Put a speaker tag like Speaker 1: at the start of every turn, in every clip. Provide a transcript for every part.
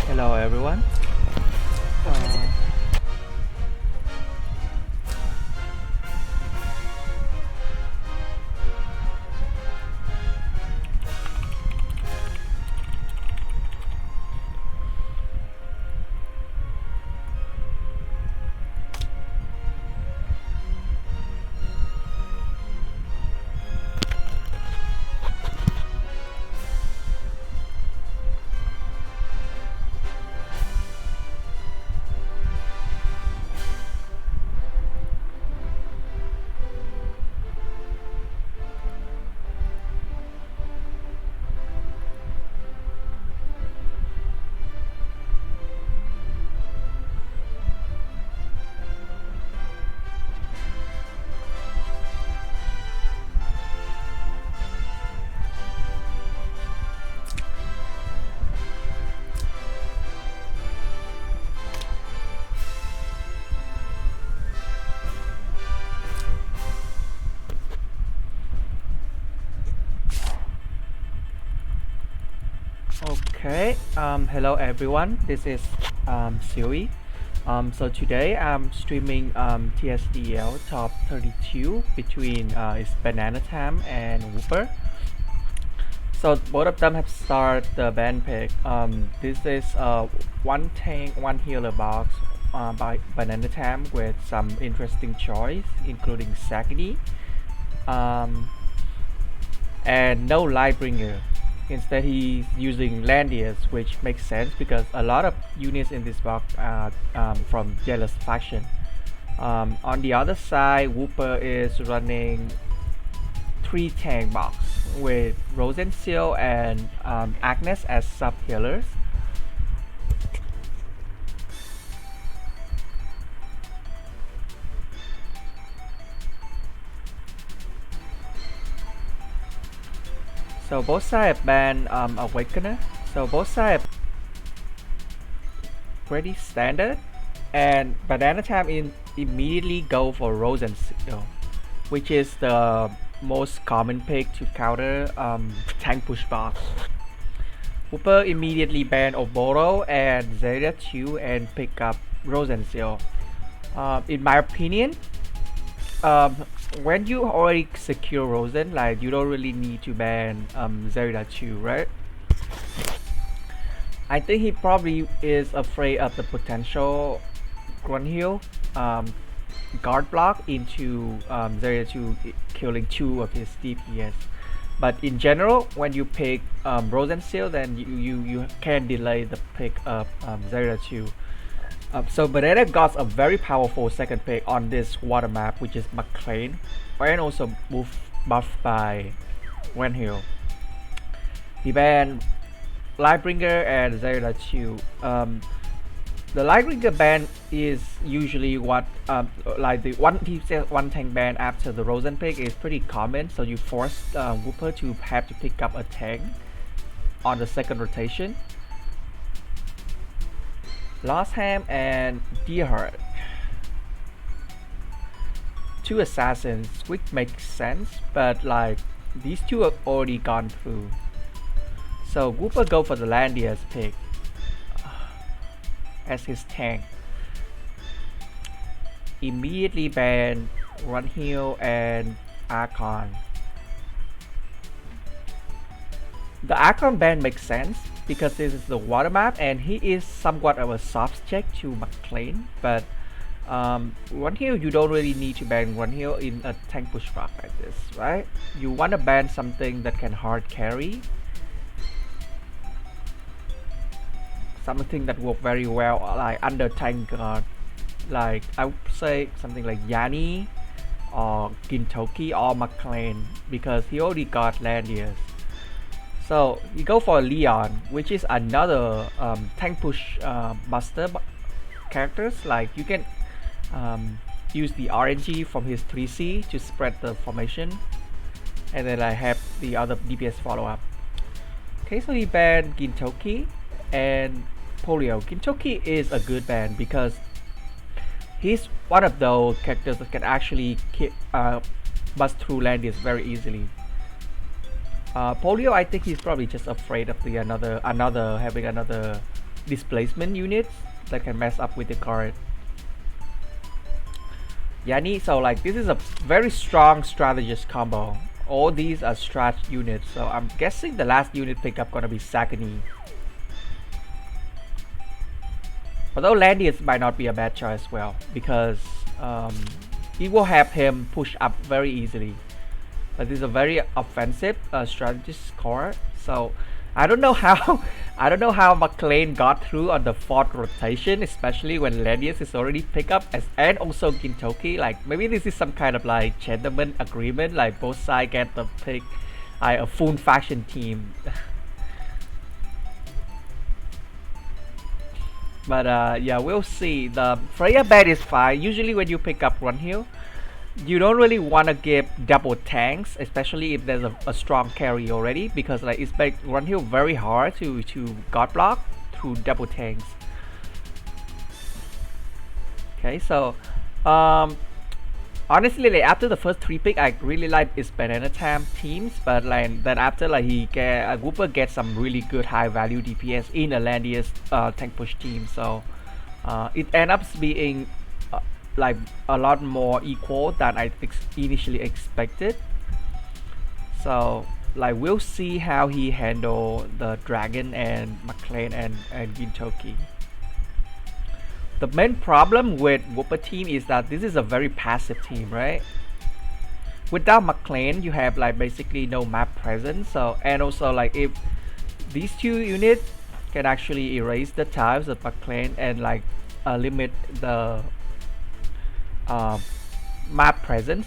Speaker 1: Hello everyone. Uh, okay. Hello everyone. This is Sui. So today I'm streaming TSDL top 32 between ItsBananaTime and Wooper. So both of them have started the band pick. This is one tank, one healer box by Banana Tam with some interesting choice, including Saggy, and no Lightbringer. Instead, he's using Landius, which makes sense because a lot of units in this box are from Jealous faction. On the other side, Wooper is running 3 tank box with Rosenseal and Agnes as sub healers. So both sides ban Awakener. So both sides pretty standard, and Banana Time immediately go for Rosenseal, which is the most common pick to counter tank push box. Wooper immediately ban Oboro and Zeta 2 and pick up Rosenseal. In my opinion, when you already secure Rosen, like you don't really need to ban Zeta 2, right? I think he probably is afraid of the potential Grunhill guard block into Zeta 2 killing 2 of his DPS. But in general, when you pick Rosenseal, then you can delay the pick of Zeta 2. So Banana got a very powerful second pick on this water map, which is McLean, and also buffed by Grunhill. He banned Lightbringer and Zeta 2. The Lightbringer ban is usually what like the one tank ban after the Rosen pick is pretty common, so you force Wooper to have to pick up a tank on the second rotation. Lostham and Deerheart, 2 assassins, which makes sense, but like these 2 have already gone through. So Wooper go for the Landius pick as his tank. Immediately ban Grunhill and Archon. The Archon ban makes sense because this is the water map and he is somewhat of a soft check to McLean, but Grunhill, you don't really need to ban Grunhill in a tank push block like this, right? You want to ban something that can hard carry, something that work very well like under tank guard, like I would say something like Yanni or Gintoki or McLean, because he already got Landius. So you go for Leon, which is another tank push buster characters. Like you can use the RNG from his 3C to spread the formation, and then I have the other DPS follow up. Okay, so he banned Gintoki and Polio. Gintoki is a good ban because he's one of those characters that can actually bust through Landius very easily. Polio, I think he's probably just afraid of the having another displacement unit that can mess up with the card. Yani, so like this is a very strong strategist combo. All these are strat units, so I'm guessing the last unit pickup gonna be Sakani. Although Landius might not be a bad choice as well, because it will have him push up very easily. But this is a very offensive strategist core, so I don't know how McLean got through on the 4th rotation, especially when Landius is already picked up and also Gintoki. Like maybe this is some kind of like gentleman agreement, like both sides get to pick like a full faction team. But yeah, we'll see. The Freya bed is fine. Usually when you pick up Run Hill, you don't really want to give double tanks, especially if there's a strong carry already, because like it's make Run Hill very hard to god block through double tanks. Okay, so honestly, like after the first 3 pick, I really like ItsBananaTime teams, but like then after like Wooper gets some really good high value DPS in a Landius tank push team, so it ends up being like a lot more equal than I initially expected. So like we'll see how he handle the Dragon and McLean and Gintoki. The main problem with Wooper team is that this is a very passive team, right? Without McLean, you have like basically no map presence. So and also like if these 2 units can actually erase the tiles of McLean and like limit the map presence,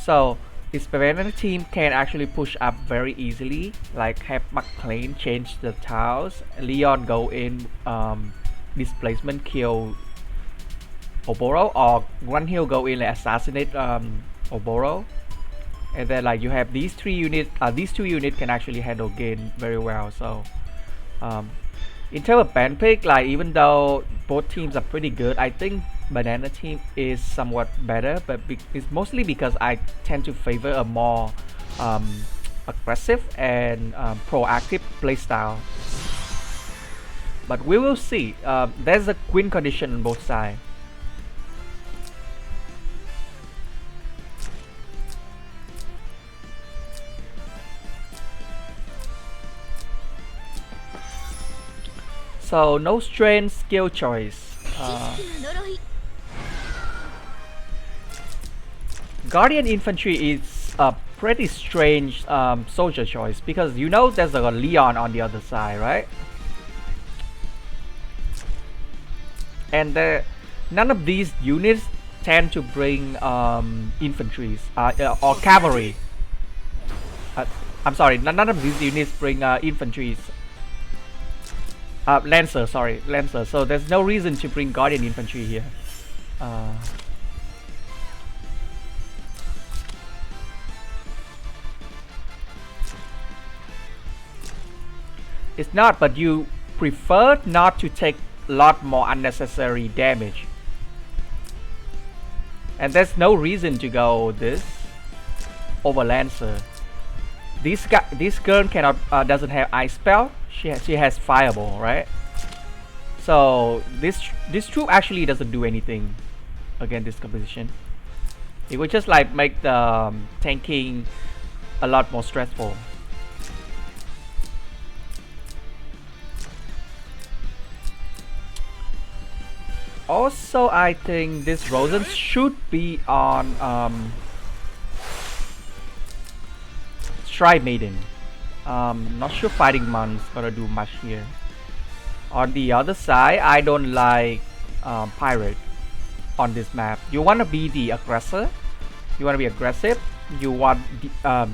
Speaker 1: so ItsBananaTime team can actually push up very easily, like have McLean change the tiles, Leon go in displacement kill Oboro, or Run Hill go in like assassinate Oboro, and then like you have these 3 units, these 2 units can actually handle gain very well. So in terms of ban pick, like even though both teams are pretty good, I think Banana team is somewhat better, but it's mostly because I tend to favor a more aggressive and proactive playstyle. But we will see. There's a win condition on both sides. So no strain skill choice. Guardian Infantry is a pretty strange soldier choice, because you know there's a Leon on the other side, right? And none of these units tend to bring infantries or cavalry. I'm sorry, none of these units bring infantries. Lancer, sorry, Lancer. So there's no reason to bring Guardian Infantry here. It's not, but you prefer not to take a lot more unnecessary damage. And there's no reason to go this over Lancer. This girl cannot doesn't have ice spell. She has fireball, right? So this troop actually doesn't do anything against this composition. It would just like make the tanking a lot more stressful. Also, I think this Rosen should be on Stride Maiden. Not sure Fighting Mon's gonna do much here. On the other side, I don't like Pirate on this map. You wanna be the aggressor. You wanna be aggressive. You want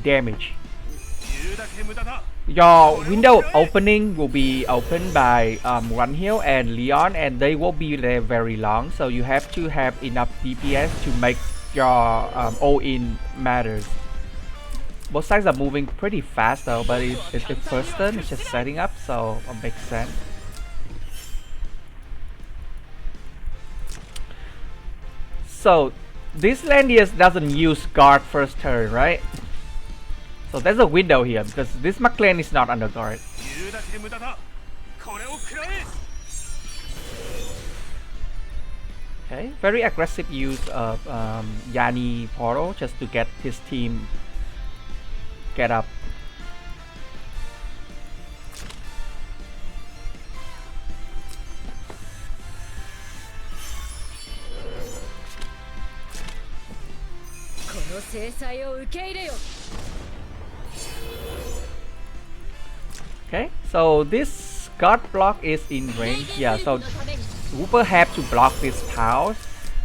Speaker 1: damage. Your window of opening will be opened by Run Hill and Leon, and they will be there very long. So you have to have enough DPS to make your all-in matters. Both sides are moving pretty fast though, but it's the first turn, it's just setting up, so it makes sense. So this Landius doesn't use guard first turn, right? So there's a window here because this McLean is not under guard. Okay, very aggressive use of Yanni portal just to get his team get up. Okay, so this guard block is in range. Yeah, so Wooper have to block this house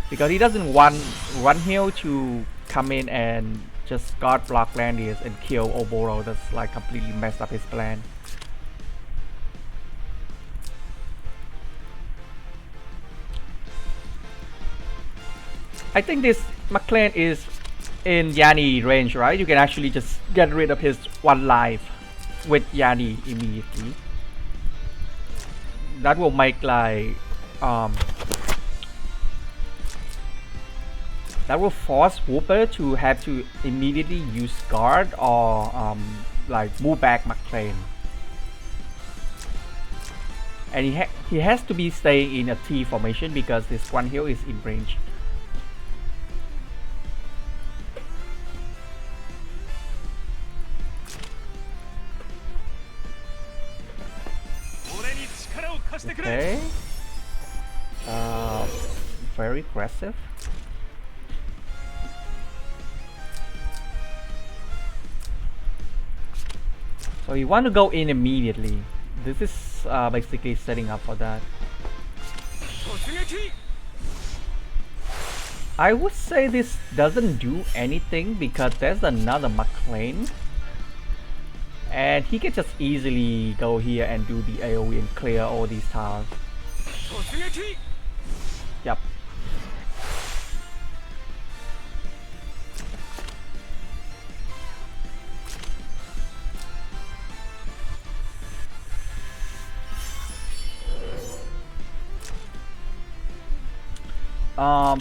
Speaker 1: because he doesn't want Run Hill to come in and just guard block Landius and kill Oboro. That's like completely messed up his plan. I think this McLean is in Yanni range, right? You can actually just get rid of his one life with Yanni immediately. That will make like that will force Wooper to have to immediately use guard or like move back McLean. And he has to be staying in a T formation because this one hill is in range. Okay. Very aggressive. So you want to go in immediately. This is basically setting up for that. I would say this doesn't do anything because there's another McLean. And he can just easily go here and do the AoE and clear all these towers. Yep.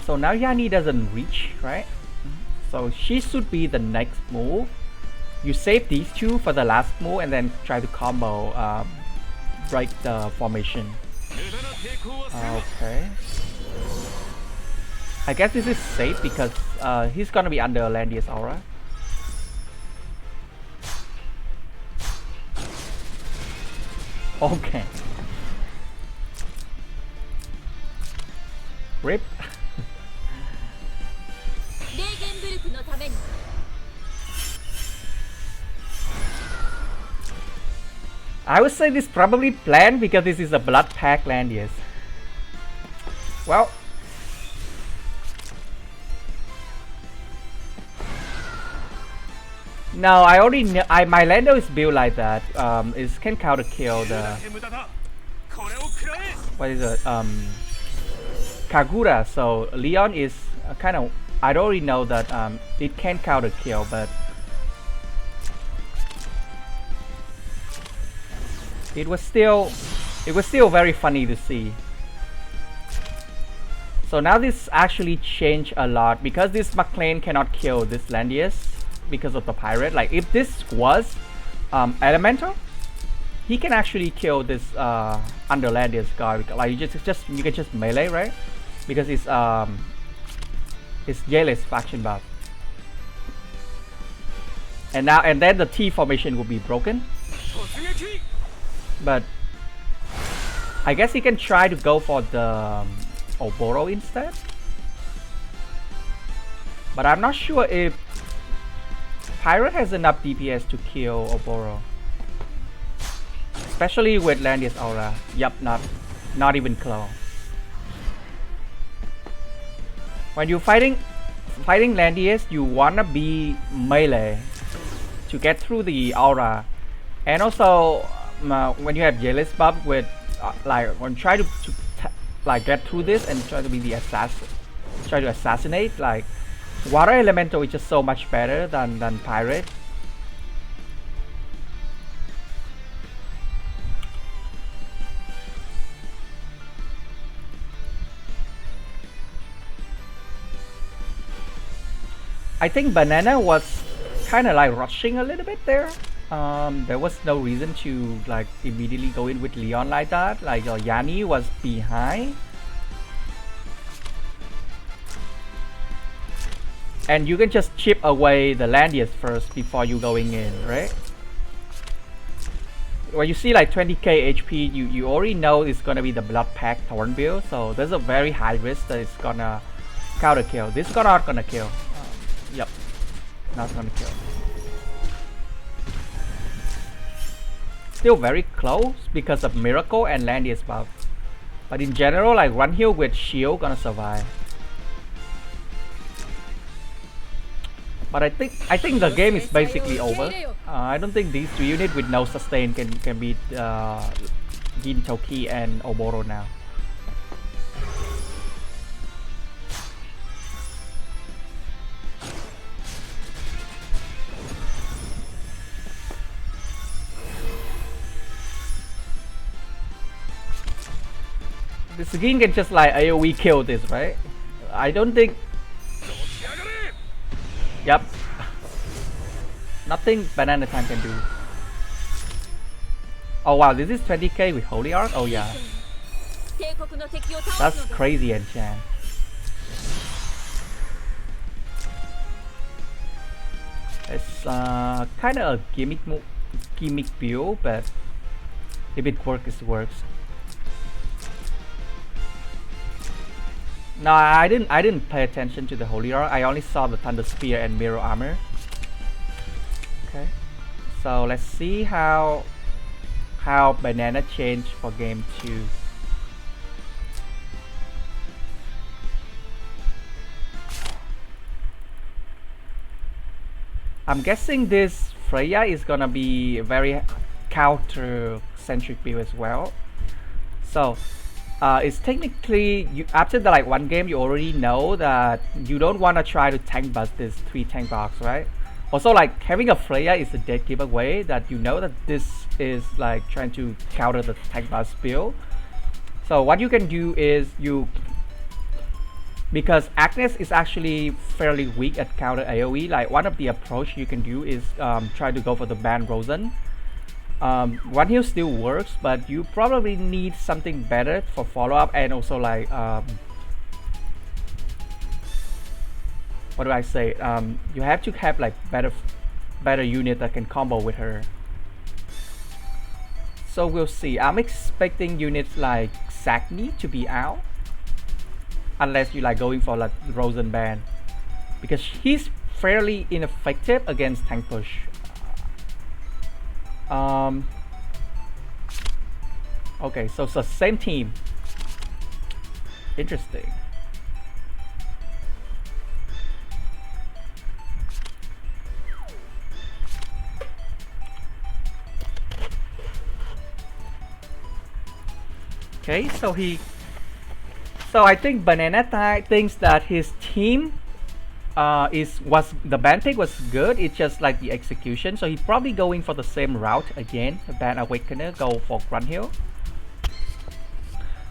Speaker 1: So now Yanni doesn't reach, right? So she should be the next move. You save these two for the last move and then try to combo break the formation. Okay. I guess this is safe because he's gonna be under Landius aura. Okay. Rip. I would say this probably planned because this is a blood pack Landius. Well, no, I already know. My Lando is built like that. It can counter kill the what is it? Kagura. So Leon is kind of. I already know that it can counter kill, but it was still very funny to see. So now this actually changed a lot because this McLean cannot kill this Landius because of the pirate. Like if this was elemental, he can actually kill this under Landius guard. Like you can just melee, right? Because it's Jail's faction buff. And then the T formation will be broken. But I guess he can try to go for the Oboro instead. But I'm not sure if Pirate has enough DPS to kill Oboro. Especially with Landius aura. Yup, not even close. When you're fighting Landius, you wanna be melee to get through the aura. And also when you have Jail's buff with like when try to like get through this and try to be the assassin, try to assassinate, like water elemental is just so much better than pirate. I think Banana was kind of like rushing a little bit there. There was no reason to like immediately go in with Leon like that. Like Yanni was behind. And you can just chip away the Landius first before you going in, right? When you see like 20k HP, you already know it's gonna be the Blood Pack Thorn build, so there's a very high risk that it's gonna counter kill. This is not gonna kill. Yep, not gonna kill. Still very close because of Miracle and Landius buff. But in general, like Run Hill with shield gonna survive. But I think the game is basically over. I don't think these two units with no sustain can beat Gin Toki and Oboro now. This Gin can just like AoE kill this, right? I don't think. Yep. Nothing BananaTime can do. Oh wow, this is 20k with Holy Arc? Oh yeah. That's crazy enchant. It's kind of a gimmick build, but if it works, it works. No, I didn't pay attention to the Holy Arc. I only saw the Thunder Spear and Mirror Armor. Okay, so let's see how Banana changed for game 2. I'm guessing this Freya is gonna be a very counter-centric build as well. So it's technically after the like one game you already know that you don't want to try to tank bust this 3 tank box, right? Also like having a Freya is a dead giveaway that you know that this is like trying to counter the tank bust build. So what you can do is because Agnes is actually fairly weak at counter AoE, like one of the approach you can do is try to go for the Ban Rosen. One heal still works, but you probably need something better for follow-up, and also like what do I say? You have to have like better unit that can combo with her. So we'll see. I'm expecting units like Sagni to be out, unless you like going for like Rosen Ban, because he's fairly ineffective against tank push. Okay, so it's the same team. Interesting. Okay, so I think BananaTime thinks that his team the ban pick was good. It's just like the execution, so he's probably going for the same route again. Ban Awakener, go for Grunt Hill.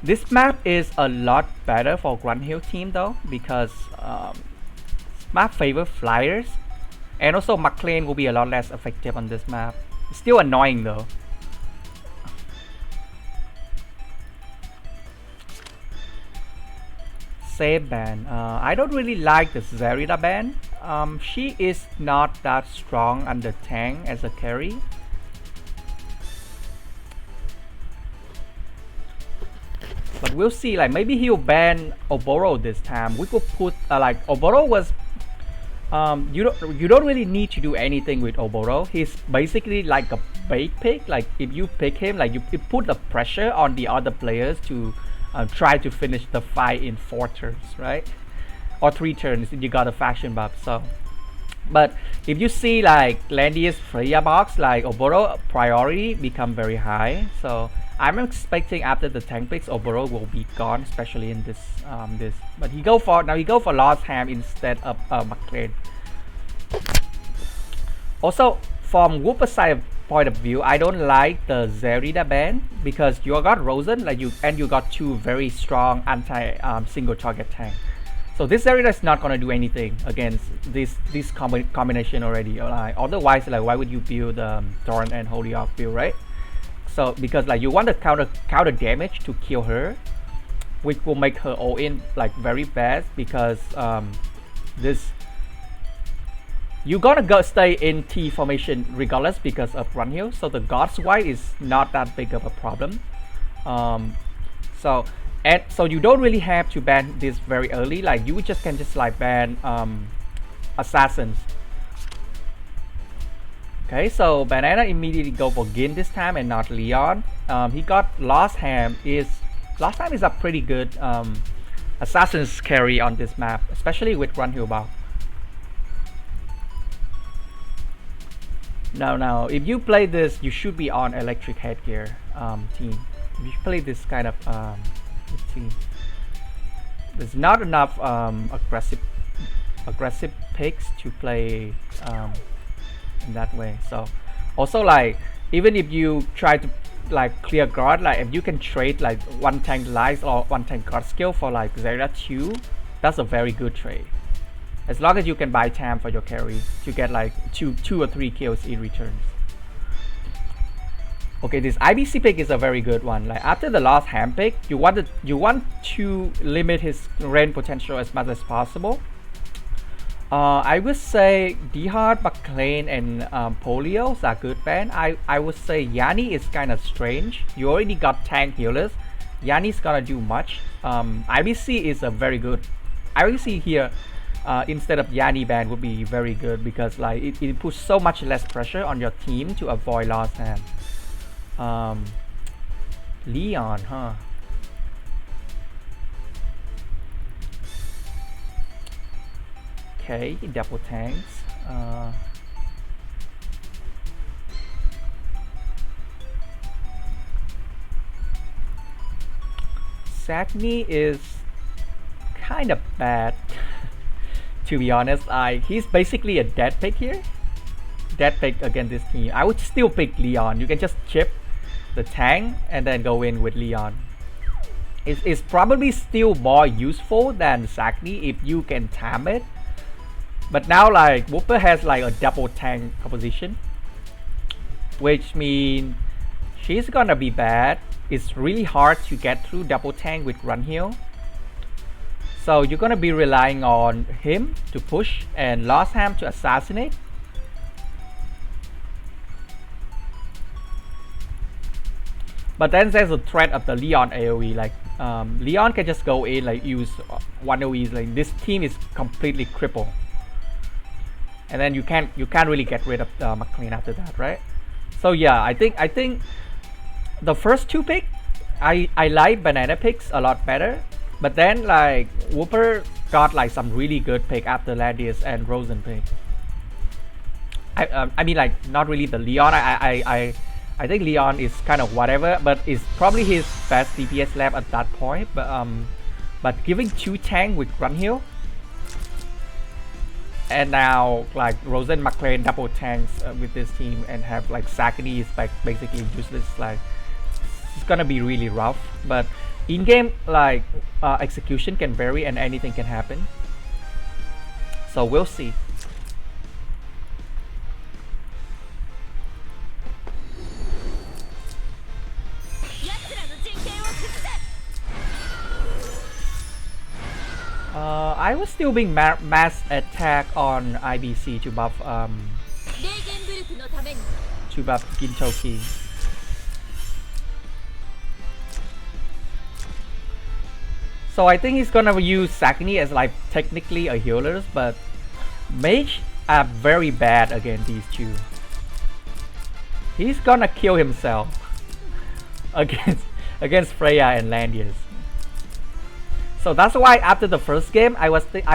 Speaker 1: This map is a lot better for Grunt Hill team though, because map favor flyers, and also McLean will be a lot less effective on this map. It's still annoying though. Save ban. I don't really like the Zerida ban. She is not that strong under tank as a carry. But we'll see, like maybe he'll ban Oboro this time. We could put like Oboro was you don't really need to do anything with Oboro. He's basically like a bait pick. Like if you pick him, like you put the pressure on the other players to try to finish the fight in 4 turns, right? Or 3 turns if you got a faction buff. So, but if you see like Landius Freya box, like Oboro priority become very high. So I'm expecting after the tank picks, Oboro will be gone, especially in this But he go for Lost Ham instead of McLean. Also, from Wooper side point of view, I don't like the Zerida ban because you got Rosen, like you got 2 very strong anti single target tank. So this area is not gonna do anything against this combination already. Otherwise, like why would you build Thorn and Holy Arc build, right? So because like you want the counter damage to kill her, which will make her all in like very bad because this you're gonna go stay in T formation regardless because of run heal. So the God's White is not that big of a problem. So you don't really have to ban this very early. Like you just can just like ban assassins. Okay, so Banana immediately go for Gin this time and not Leon. He got Lost Time is a pretty good assassin's carry on this map, especially with run heal buff. Now, if you play this, you should be on electric headgear team. If you play this kind of team, there's not enough aggressive picks to play in that way. So also like even if you try to like clear guard, like if you can trade like one tank life or one tank guard skill for like Zera 2, that's a very good trade. As long as you can buy time for your carry to get like two or three kills in returns. Okay, this IBC pick is a very good one. Like after the last hand pick, you want to limit his range potential as much as possible. I would say Dehard, McLean, and Polios are good ban. I would say Yanni is kind of strange. You already got tank healers. Yanni's gonna do much. IBC is a very good. IBC here instead of Yanni ban would be very good because like it puts so much less pressure on your team to avoid lost hand. Leon, huh? Okay, double tanks. Sagni is kind of bad. To be honest, he's basically a dead pick here. Dead pick against this team. I would still pick Leon. You can just chip the tank and then go in with Leon. It's probably still more useful than Sagni if you can time it. But now like Wooper has like a double tank composition, which means she's gonna be bad. It's really hard to get through double tank with run heal. So you're gonna be relying on him to push and Lost Ham to assassinate. But then there's a threat of the Leon AoE. Like Leon can just go in like use one AoE. Like this team is completely crippled. And then you can't really get rid of McLean after that, right? So yeah, I think the first two picks, I like Banana picks a lot better. But then like Wooper got like some really good pick after Ladius and Rosen pick. I mean like not really the Leon. I think Leon is kind of whatever, but it's probably his best DPS lab at that point. But giving two tank with run heal. And now like Rosen, McLean double tanks with this team and have like Sagni is like basically useless. Like it's gonna be really rough. But in game like execution can vary and anything can happen. So we'll see. I was still being mass attack on IBC to buff Gintoki. So I think he's gonna use Sagni as like technically a healer, but Mage are very bad against these two. He's gonna kill himself against Freya and Landius. So that's why after the first game I was thinking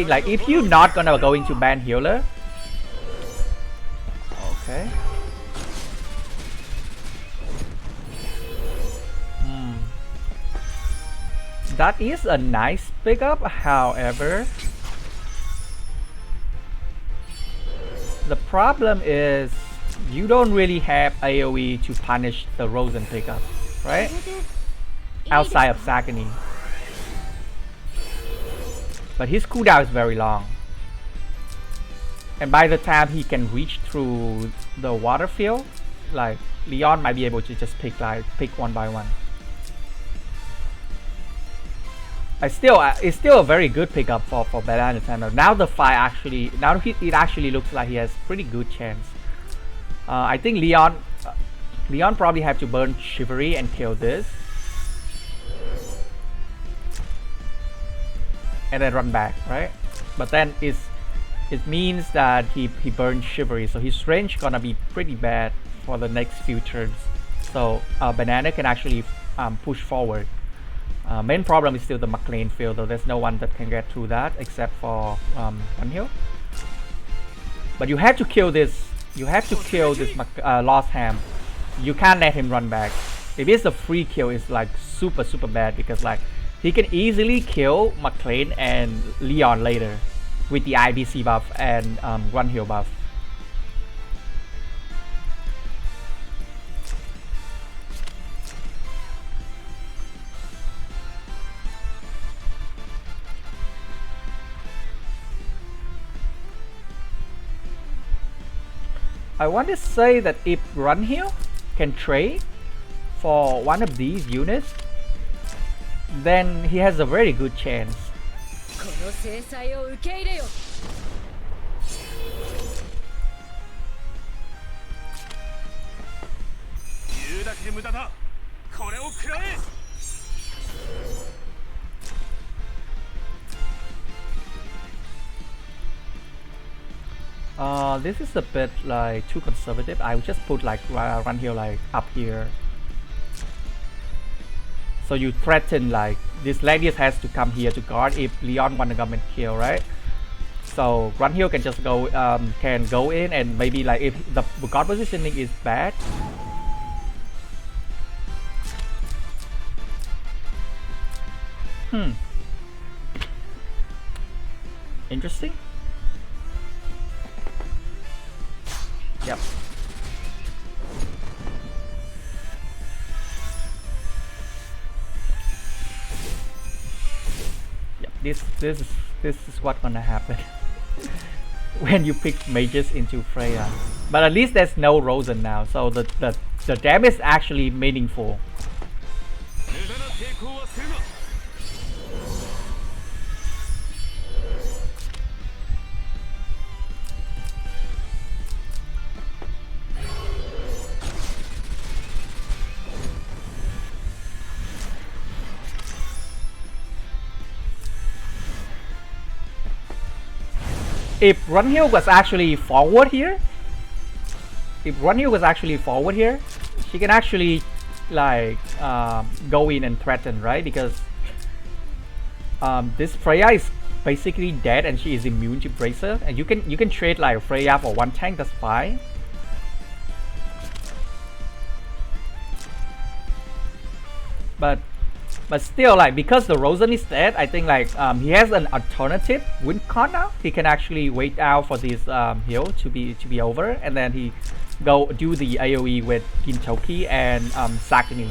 Speaker 1: like if you're not gonna go into ban healer. Okay. That is a nice pickup, however. The problem is you don't really have AoE to punish the Rosen pickup, right? Outside of Sagni. but his cooldown is very long. And by the time he can reach through the water field, like Leon might be able to just pick one by one. It's still a very good pickup for BananaTime. Now the fight actually, it actually looks like he has pretty good chance. I think Leon probably have to burn Chivalry and kill this, and then run back, right? But then it means that he burned Chivalry, so his range gonna be pretty bad for the next few turns. So Banana can actually push forward. Main problem is still the McLean field, though. There's no one that can get through that except for Runhill. But you have to kill this. You have to kill this Lost Ham. You can't let him run back. If it's a free kill, it's like super bad, because like he can easily kill McLean and Leon later with the IBC buff and Runhill buff. I want to say that if Runhill can trade for one of these units, then he has a very good chance. This is a bit like too conservative. I would just put like Runhill like up here. So you threaten like this Gladius has to come here to guard if Leon wanna come and kill, right? So Runhill can just go in, and maybe like if the guard positioning is bad, interesting. Yep. Yep. This is what's gonna happen when you pick mages into Freya. But at least there's no Rosen now, so the damage is actually meaningful. If Runhill was actually forward here, she can actually like go in and threaten, right? Because this Freya is basically dead and she is immune to Bracer, and you can trade like Freya for one tank. That's fine. But still, like, because the Rosen is dead, I think like he has an alternative win con now. He can actually wait out for this heal to be over, and then he go do the AoE with Gintoki and Sakini.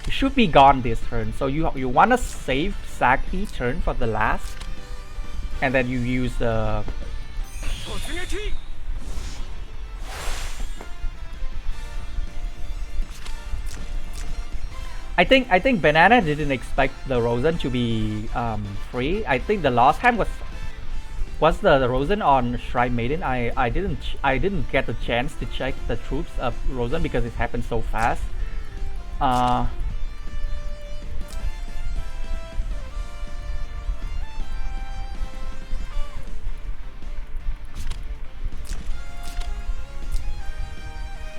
Speaker 1: It should be gone this turn, so you wanna save Saki turn for the last, and then you use the. I think Banana didn't expect the Rosen to be free. I think the last time was the Rosen on Shrine Maiden. I didn't get the chance to check the troops of Rosen because it happened so fast. I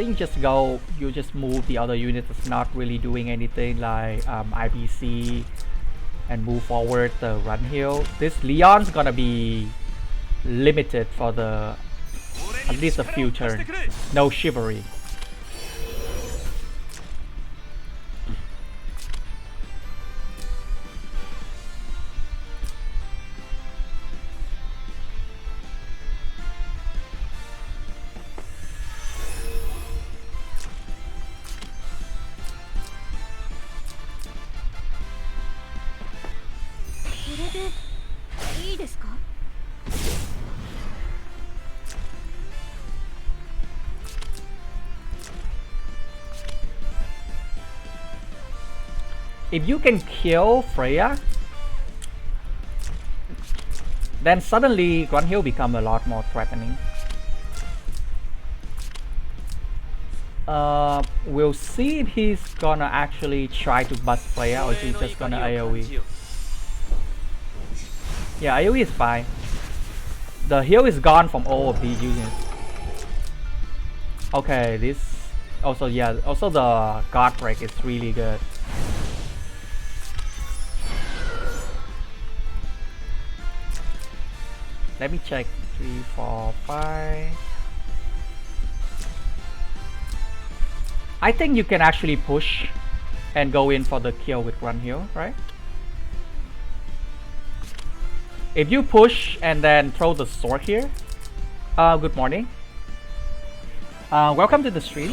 Speaker 1: think you just move the other unit that's not really doing anything, like IBC, and move forward the Runhill. This Leon's gonna be limited for at least a few turns. No Chivalry. If you can kill Freya, then suddenly Grunhill become a lot more threatening. We'll see if he's gonna actually try to bust Freya or he's just gonna AoE. Yeah, AoE is fine. The heal is gone from all of these units. Okay, this also, yeah, also the guard break is really good. Let me check. 3, 4, 5. I think you can actually push and go in for the kill with Grunhill, right? If you push and then throw the sword here. Good morning. Welcome to the stream.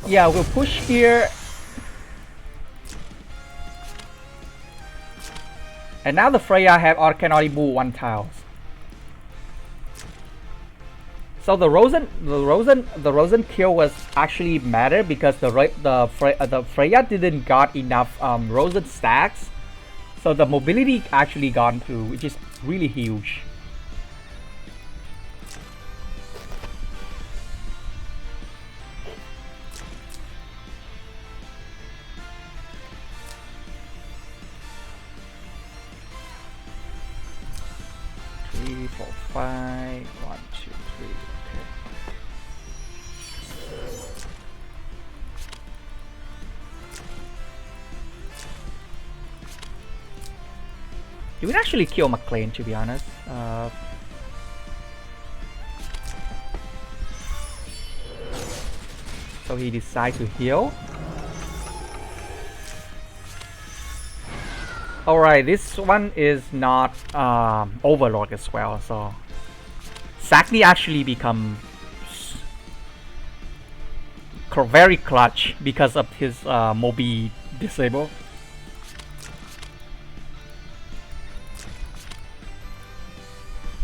Speaker 1: Yeah, we'll push here. And now the Freya can only move 1 tile. So the Rosen kill was actually matter because the Freya didn't got enough Rosen stacks. So the mobility actually gone through, which is really huge. Three, 4, 5. 1, 2, 3. You would actually kill McLean, to be honest. So he decides to heal. Alright, this one is not Overlord as well, so Sagni actually become very clutch because of his Mobi disable.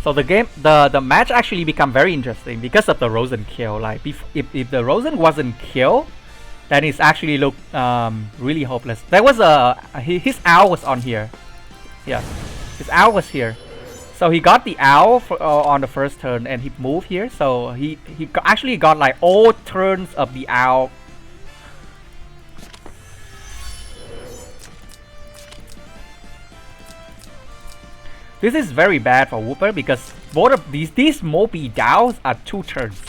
Speaker 1: So the match actually become very interesting because of the Rosen kill. Like if the Rosen wasn't killed, then it's actually look really hopeless. There was his owl was on here. Yeah, his owl was here. So he got the owl on the first turn and he moved here. So he actually got like all turns of the owl. This is very bad for Wooper because both of these Mobi downs are 2 turns.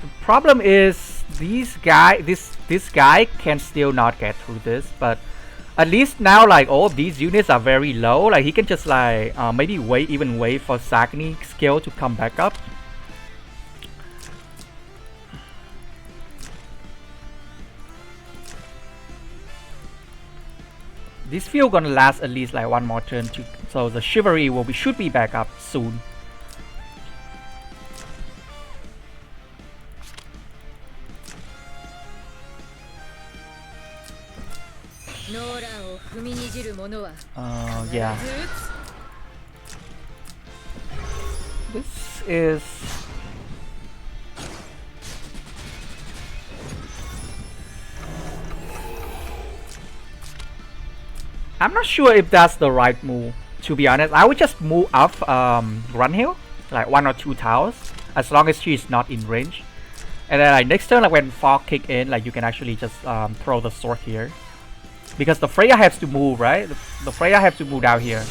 Speaker 1: The problem is this guy can still not get through this, but at least now like all of these units are very low. Like he can just like maybe wait for Sagni's skill to come back up. This field gonna last at least like 1 more turn, so the chivalry should be back up soon. Yeah. This is... I'm not sure if that's the right move, to be honest. I would just move up Grunhill, like 1 or 2 tiles, as long as she is not in range. And then like next turn, like when fog kick in, like you can actually just throw the sword here. Because the Freya has to move, right? The Freya has to move down here.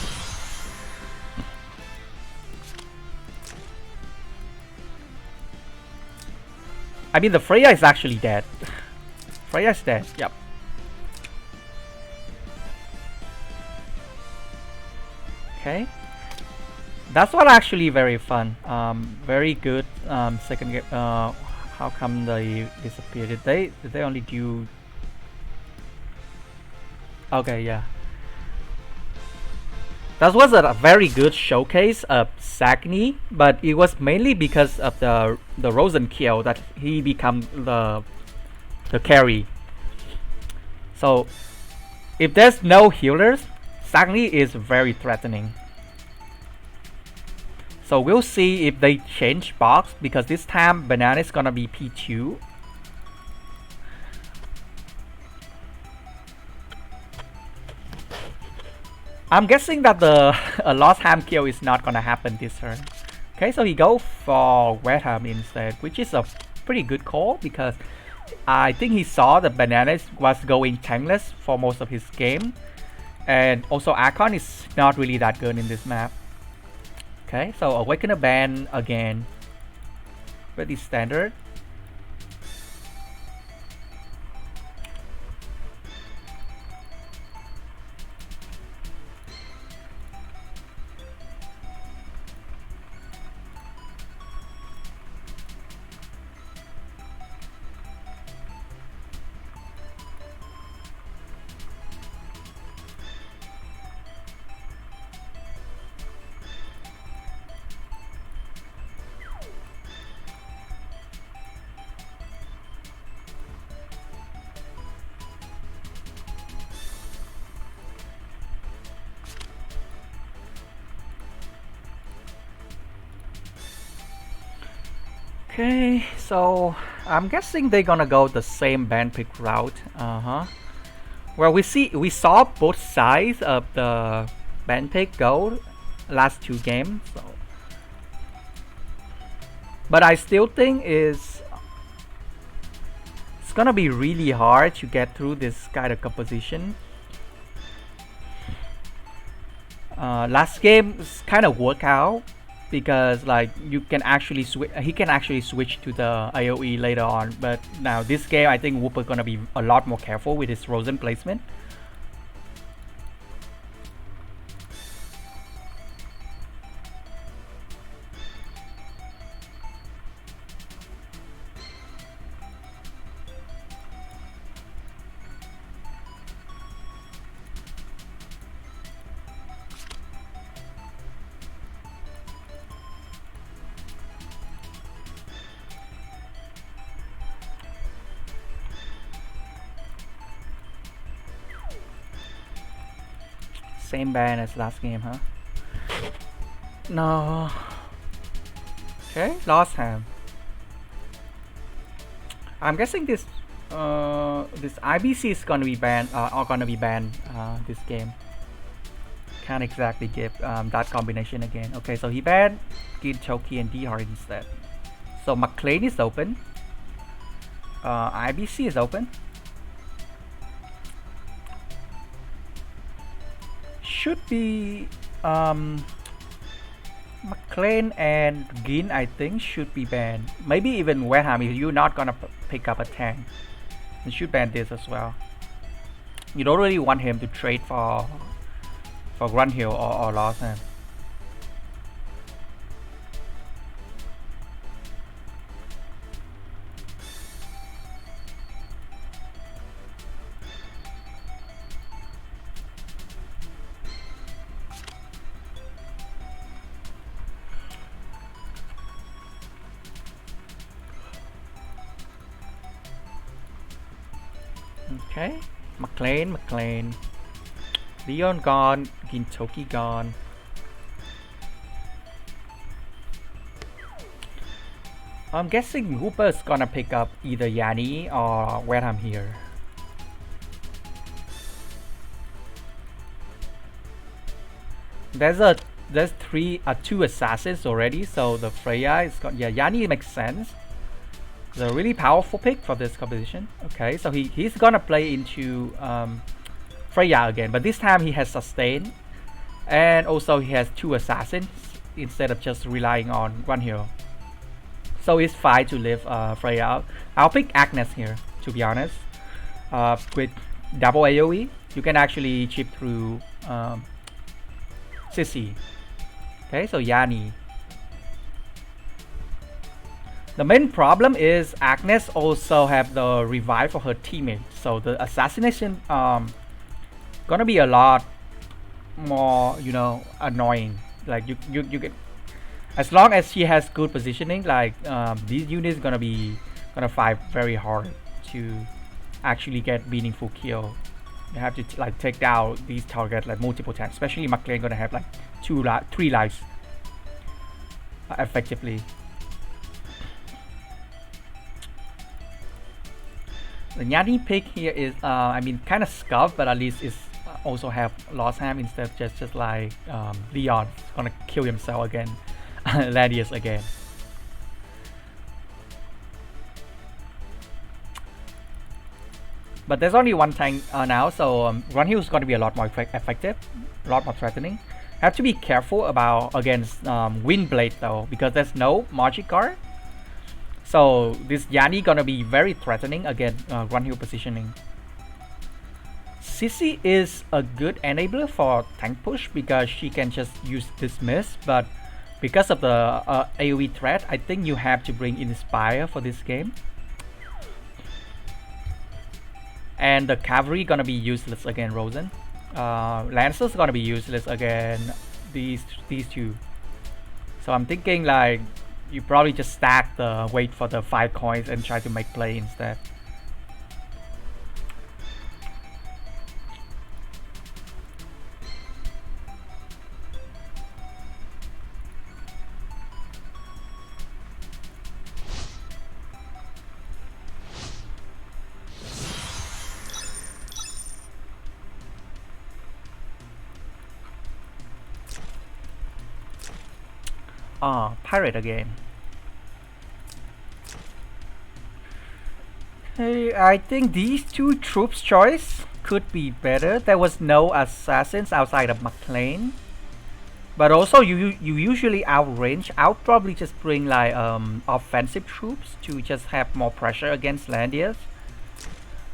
Speaker 1: I mean, the Freya is actually dead. Freya is dead, yep. Okay. That's what actually very fun. Very good. Second game. How come they disappeared? Did they only do? Okay, yeah. That was a very good showcase of Sagni, but it was mainly because of the Rosen kill that he become the carry. So if there's no healers, Sagni is very threatening. So we'll see if they change box, because this time Banana is gonna be P2. I'm guessing that the lost ham kill is not gonna happen this turn. Okay, so he go for wet ham instead, which is a pretty good call, because I think he saw that Banana was going tankless for most of his game, and also Archon is not really that good in this map. Okay, so Awakener ban again. Pretty standard. Okay, so I'm guessing they're gonna go the same ban pick route. Well, we saw both sides of the ban pick go last two games. So, but I still think it's gonna be really hard to get through this kind of composition. Last game kind of worked out, because like you can actually he can actually switch to the AoE later on, but now this game I think Wooper gonna be a lot more careful with his Rosen placement. Same ban as last game, huh? No. Okay, lost ham. I'm guessing this this IBC is gonna be banned, this game. Can't exactly give that combination again. Okay, so he banned Gintoki and D-Hard instead. So McLean is open. IBC is open. Should be McLean and Gin, I think, should be banned. Maybe even Weham, if you're not gonna pick up a tank, you should ban this as well. You don't really want him to trade for Grunhill or Lawson. Okay, McLean. Leon gone, Gintoki gone. I'm guessing Wooper's gonna pick up either Yanni or Wetham here. There's two assassins already, so the Freya is got, yeah, Yanni makes sense. It's a really powerful pick for this composition. Okay, so he's gonna play into Freya again, but this time he has sustain, and also he has two assassins instead of just relying on one hero. So it's fine to leave Freya out. I'll pick Agnes here, to be honest. With double AoE, you can actually chip through Sissy. Okay, so Yani. The main problem is Agnes also have the revive for her teammate, so the assassination gonna be a lot more, you know, annoying. Like you get, as long as she has good positioning, like these units gonna fight very hard to actually get meaningful kill. You have to like take down these targets like multiple times, especially McLean gonna have like 3 lives effectively. The Nyani pick here is I mean kind of scuffed, but at least it's also have lost ham instead of just like Leon gonna kill himself again. Ladius again. But there's only one tank now, so Run Hill is going to be a lot more effective, a lot more threatening. Have to be careful about against Windblade though, because there's no magic guard. So this Yani gonna be very threatening against Run Hill positioning. Sissy is a good enabler for tank push because she can just use dismiss, but because of the AoE threat, I think you have to bring Inspire for this game. And the cavalry gonna be useless again, Rosen. Lancers gonna be useless again, these two. So I'm thinking like you probably just stack the wait for the 5 coins and try to make play instead. Pirate again. Hey, I think these two troops choice could be better. There was no assassins outside of McLean, but also you usually outrange. I'll probably just bring like offensive troops to just have more pressure against Landias,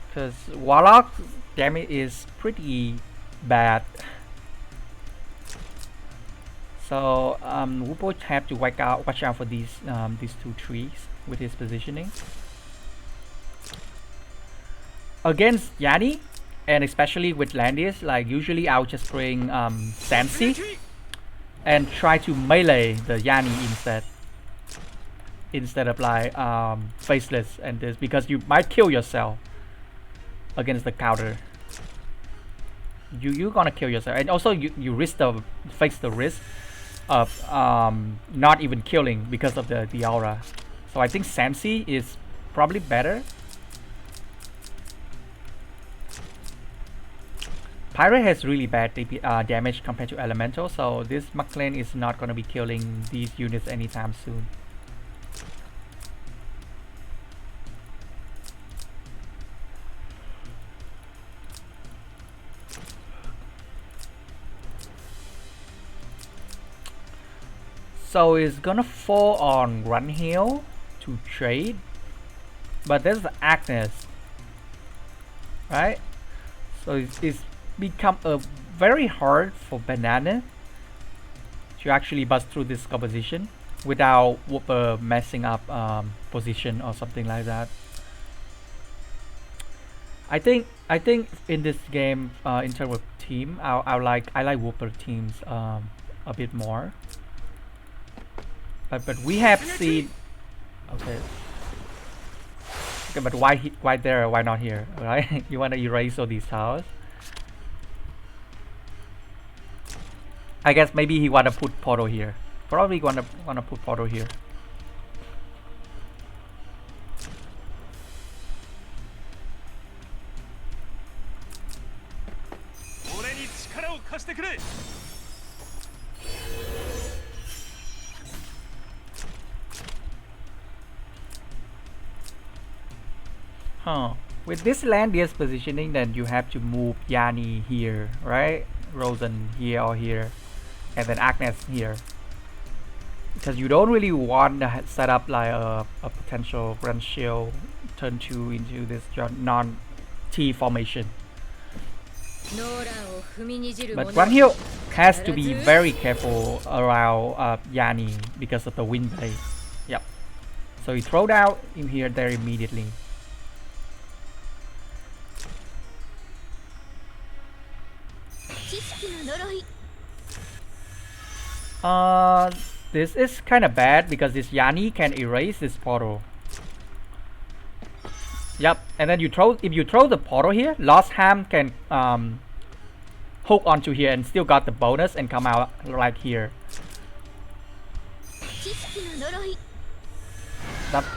Speaker 1: because Warlock damage is pretty bad. So Wooper have to watch out for these two trees with his positioning. Against Yani, and especially with Landias, like usually I'll just bring Sansi and try to melee the Yani instead of like faceless and this, because you might kill yourself against the counter. You're gonna kill yourself, and also you face the risk of not even killing because of the aura. So I think Sansi is probably better. Pirate has really bad damage compared to Elemental, so this McLean is not going to be killing these units anytime soon. So it's gonna fall on Run Hill to trade, but there's Agnes, right? So it's become very hard for Banana to actually bust through this composition without Wooper messing up position or something like that. I think in this game, in terms of team, I like Wooper teams a bit more. But we have seen, okay, but why there? Why not here? Right? You wanna erase all these towers? I guess maybe he wanna put portal here. Probably wanna put portal here. Huh. With this Landia's positioning, then you have to move Yani here, right? Rosen here or here, and then Agnes here, because you don't really want to set up like a potential Grand Shield turn 2 into this non-T formation. But Grunhill has to be very careful around Yani because of the wind blade. Yep. So he throw down in here there immediately. This is kind of bad because this Yani can erase this portal. Yep, and then if you throw the portal here, Lost Ham can hook onto here and still got the bonus and come out like here.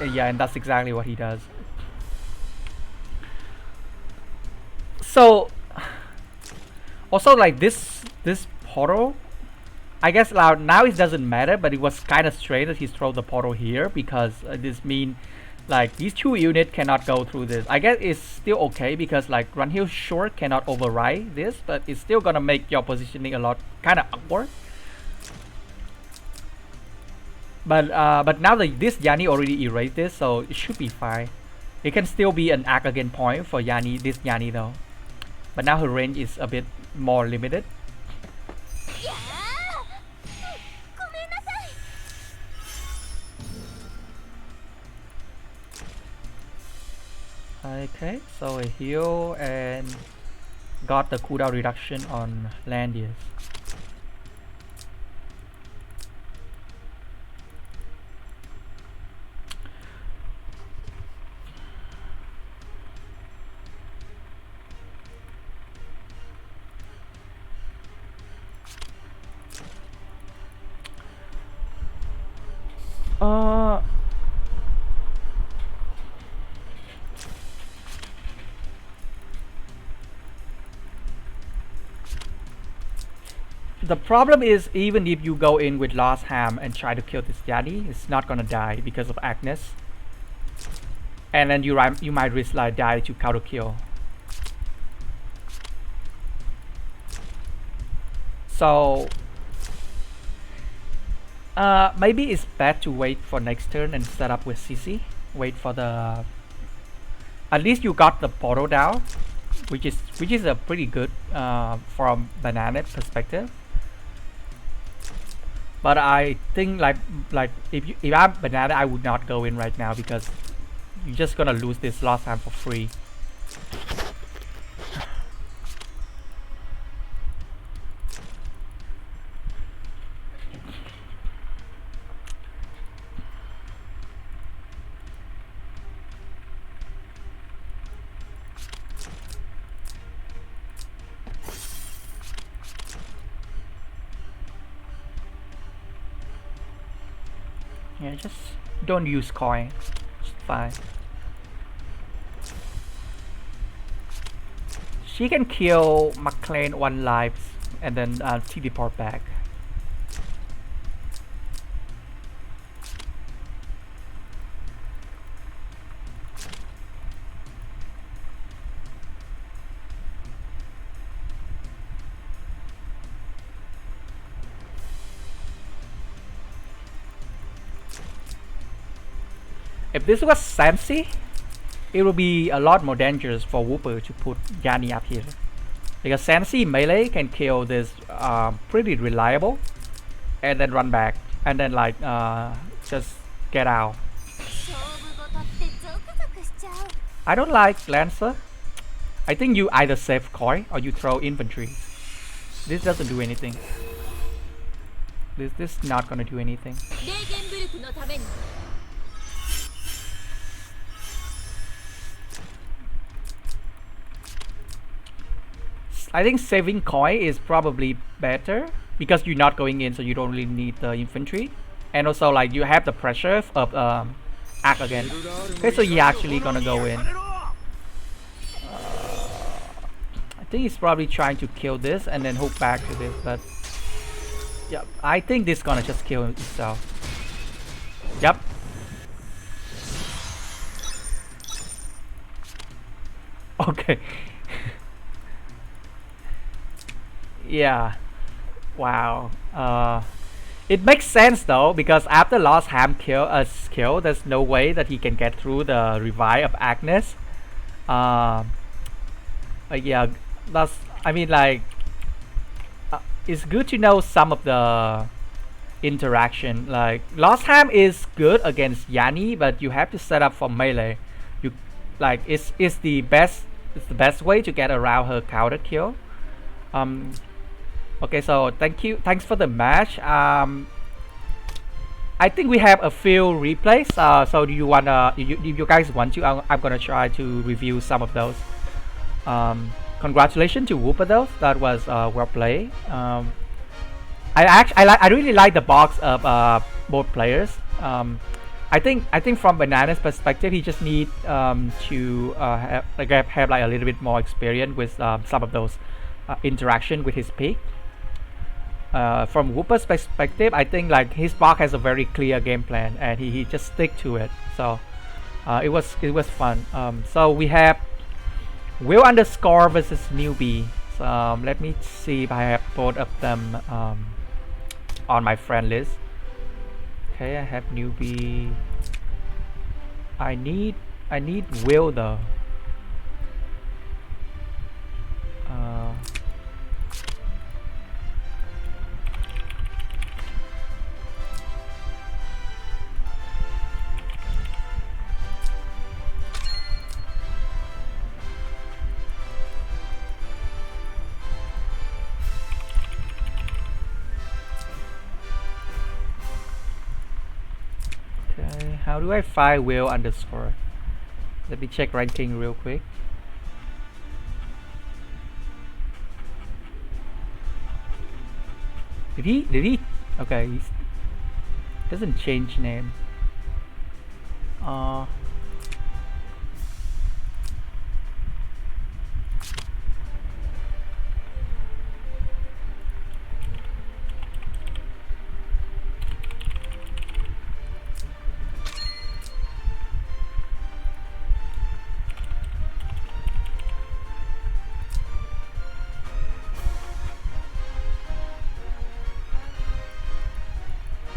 Speaker 1: Yeah, and that's exactly what he does. So also like this portal, I guess now it doesn't matter, but it was kind of strange that he throw the portal here because this mean like these two units cannot go through this. I guess it's still okay because like Grunhill short cannot override this, but it's still gonna make your positioning a lot kind of awkward. But now that this Yani already erased this, so it should be fine. It can still be an arc again point for Yani, this Yani though. But now her range is a bit more limited. Okay, so a heal and got the cooldown reduction on Landius. The problem is even if you go in with Lost Ham and try to kill this Yani, it's not gonna die because of Agnes. And then you might risk like die to counter kill. So maybe it's bad to wait for next turn and set up with CC. Wait for the. At least you got the portal down, which is a pretty good from Banana perspective. But I think like if I'm Banana, I would not go in right now because you're just gonna lose this Lost Time for free. Yeah, just don't use coin. It's fine. She can kill McLean 1 lives and then teleport back. If this was Samsi, it would be a lot more dangerous for Wooper to put Yani up here. Because Samsi melee can kill this pretty reliable and then run back and then like just get out. I don't like Lancer. I think you either save coin or you throw infantry. This doesn't do anything. This is not gonna do anything. I think saving coin is probably better because you're not going in, so you don't really need the infantry, and also like you have the pressure of arc again. Okay, so you're actually gonna go in. I think he's probably trying to kill this and then hook back to this, but yeah, I think this is gonna just kill itself. Yep. Okay. Yeah. Wow. It makes sense though because after Lost Ham kill, there's no way that he can get through the revive of Agnes. Yeah, that's I mean, like, it's good to know some of the interaction. Like, last time is good against Yanni, but you have to set up for melee. You like it's the best way to get around her counter kill. Okay, so thanks for the match. I think we have a few replays. So do you wanna, if you guys want to, I'm gonna try to review some of those. Congratulations to Wooper though. That was well played. I really like the box of both players. I think from Banana's perspective, he just need to have like a little bit more experience with some of those interaction with his pick. From Wooper's perspective, I think like his box has a very clear game plan and he just stick to it. So it was fun. So we have WillUnderscore versus Newbie. So let me see if I have both of them on my friend list. Okay, I have Newbie. I need Will though. How do I find WillUnderscore? Let me check ranking real quick. Did he? Okay, he doesn't change name.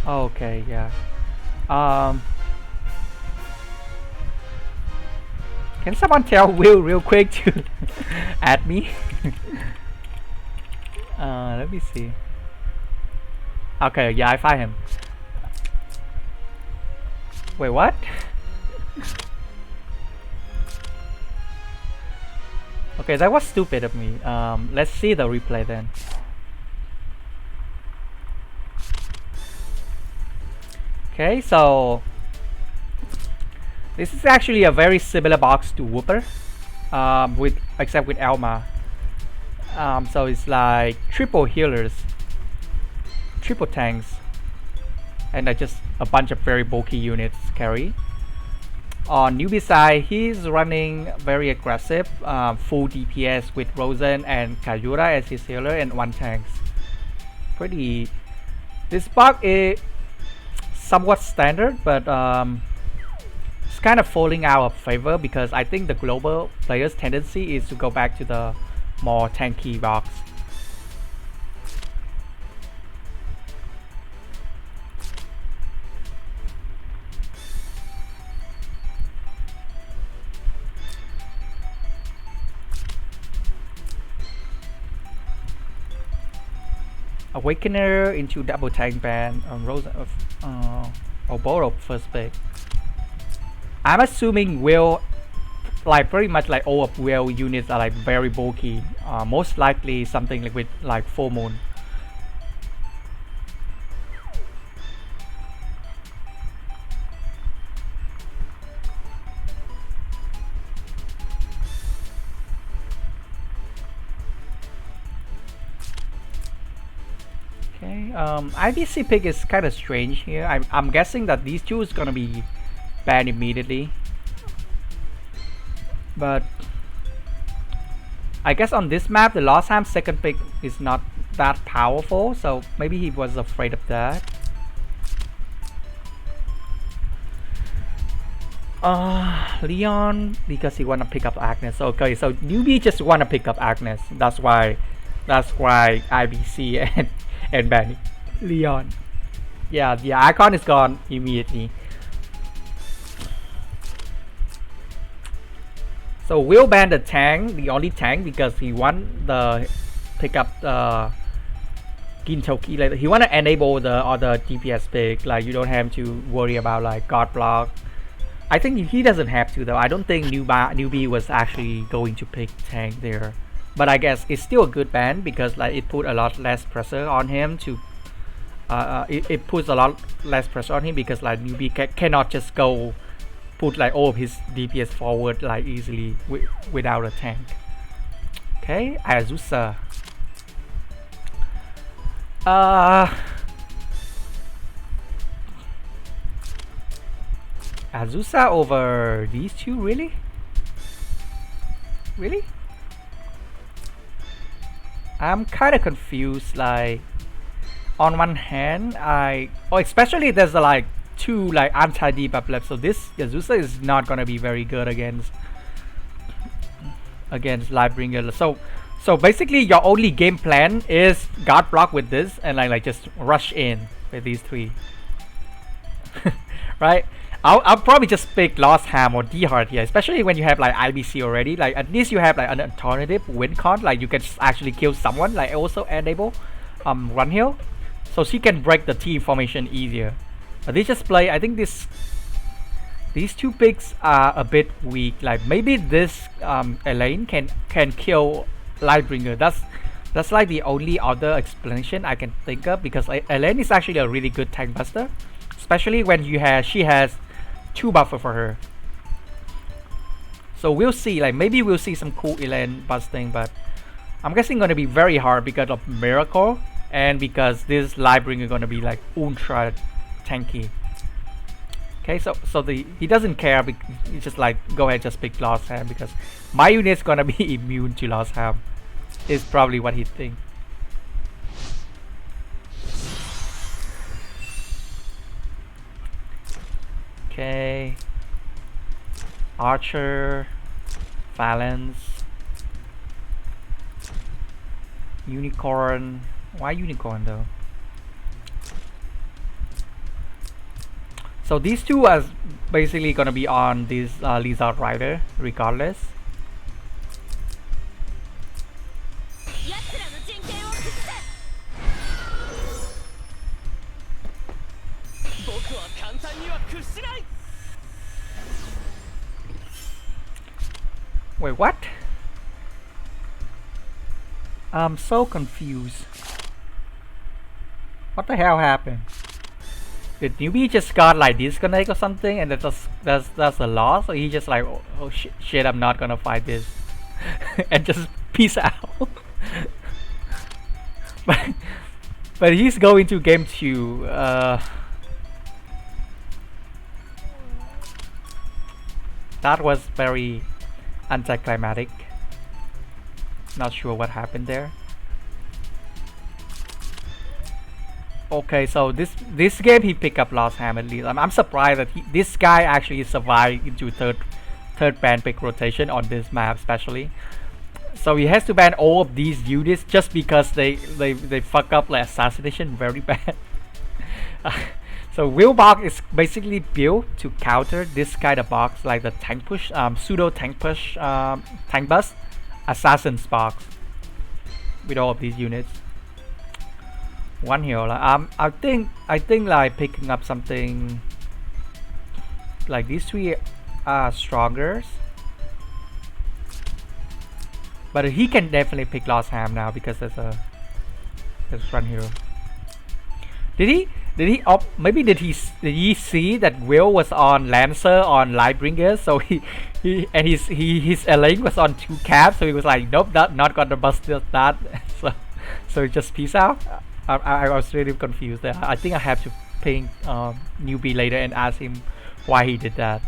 Speaker 1: Okay, yeah. Can someone tell Will real quick to add me? Let me see. Okay, yeah, I find him. Wait, what? Okay, that was stupid of me. Let's see the replay then. Okay, so this is actually a very similar box to Wooper, except with Elma. So it's like triple healers, triple tanks, and just a bunch of very bulky units carry. On Newbie side, he's running very aggressive, full DPS with Rosen and Kayura as his healer and one tanks. Pretty. This box is somewhat standard, but it's kind of falling out of favor because I think the global players' tendency is to go back to the more tanky box. Awakener into double tank ban on Rose of Oboro first pick. I'm assuming Will, like pretty much like all of Will units are like very bulky. Most likely something like with like full moon. IBC pick is kind of strange here. I'm guessing that these two is gonna be banned immediately, but I guess on this map the last time second pick is not that powerful, so maybe he was afraid of that. Leon because he wanna pick up Agnes. Okay, so Newbie just wanna pick up Agnes. That's why IBC and ban Leon. Yeah, the icon is gone immediately. So Will ban the tank, the only tank, because he want the pick up the Gintoki. Like he want to enable the other DPS pick. Like you don't have to worry about like guard block. I think he doesn't have to though. I don't think Newbie was actually going to pick tank there. But I guess it's still a good ban because like it put a lot less pressure on him to. It puts a lot less pressure on him because like Newbie cannot just go put like all of his DPS forward like easily without a tank. Okay, Azusa. Azusa over these two, really? Really? I'm kind of confused. Like, on one hand, especially there's like two like anti-debuff left, so this Azusa is not gonna be very good against Lightbringer. So basically, your only game plan is guard block with this and like just rush in with these three, right? I'll probably just pick Lost Ham or D-Heart here, especially when you have like IBC already. Like at least you have like an alternative win con, like you can actually kill someone, like also enable run heal, so she can break the team formation easier. But they just play. I think these two picks are a bit weak. Like maybe this Elaine can kill Lightbringer. That's like the only other explanation I can think of, because Elaine is actually a really good tank buster, especially when she has 2 buffer for her. So we'll see. Like maybe we'll see some cool Elaine busting, but I'm guessing gonna be very hard because of Miracle and because this Lightbringer gonna be like ultra tanky. Okay, so he doesn't care. He just like go ahead, just pick Lost Ham because my unit's gonna be immune to Lost Ham. Is probably what he thinks. Okay, Archer, Valence, Unicorn. Why Unicorn though? So these two are basically gonna be on this Lizard Rider regardless. Wait, what? I'm so confused. What the hell happened? Did Newbie just got like disconnect or something, and that's a loss? Or he just like, oh shit, I'm not gonna fight this, and just peace out. but he's going to game 2. That was very anticlimactic. Not sure what happened there. Okay, so this game he picked up Lost Ham at least. I'm surprised that this guy actually survived into third ban pick rotation on this map especially. So he has to ban all of these units just because they fuck up like assassination very bad. So Will box is basically built to counter this kind of box, like the tank push, pseudo tank push, tank bust, assassin's box with all of these units. One heal. I think like picking up something like these 3 are stronger, but he can definitely pick Lost Ham now because there's run hero. Did he? Maybe did he see that Will was on Lancer on Lightbringer, so his Elaine was on 2 caps, so he was like, nope, not gonna bust that. so he just peace out. I was really confused there. I think I have to ping Newbie later and ask him why he did that.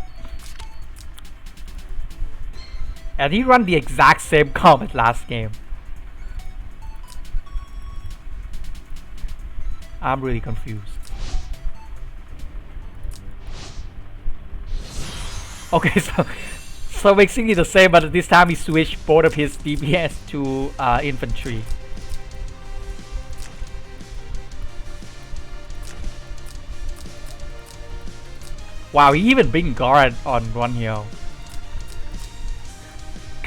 Speaker 1: And he ran the exact same comp as last game. I'm really confused. Okay, so basically the same, but this time he switched both of his DPS to infantry. Wow, he even bring guard on one heal.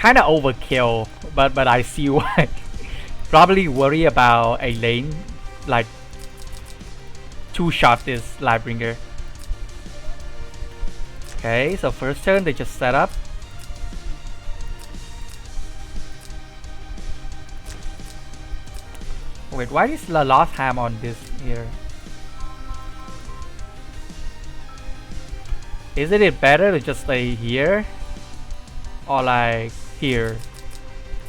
Speaker 1: kind of overkill, but I see why. Probably worry about a lane like two-shot this Lightbringer. Okay, so first turn they just set up. Wait, why is the last ham on this here? Isn't it better to just stay here? Or like here?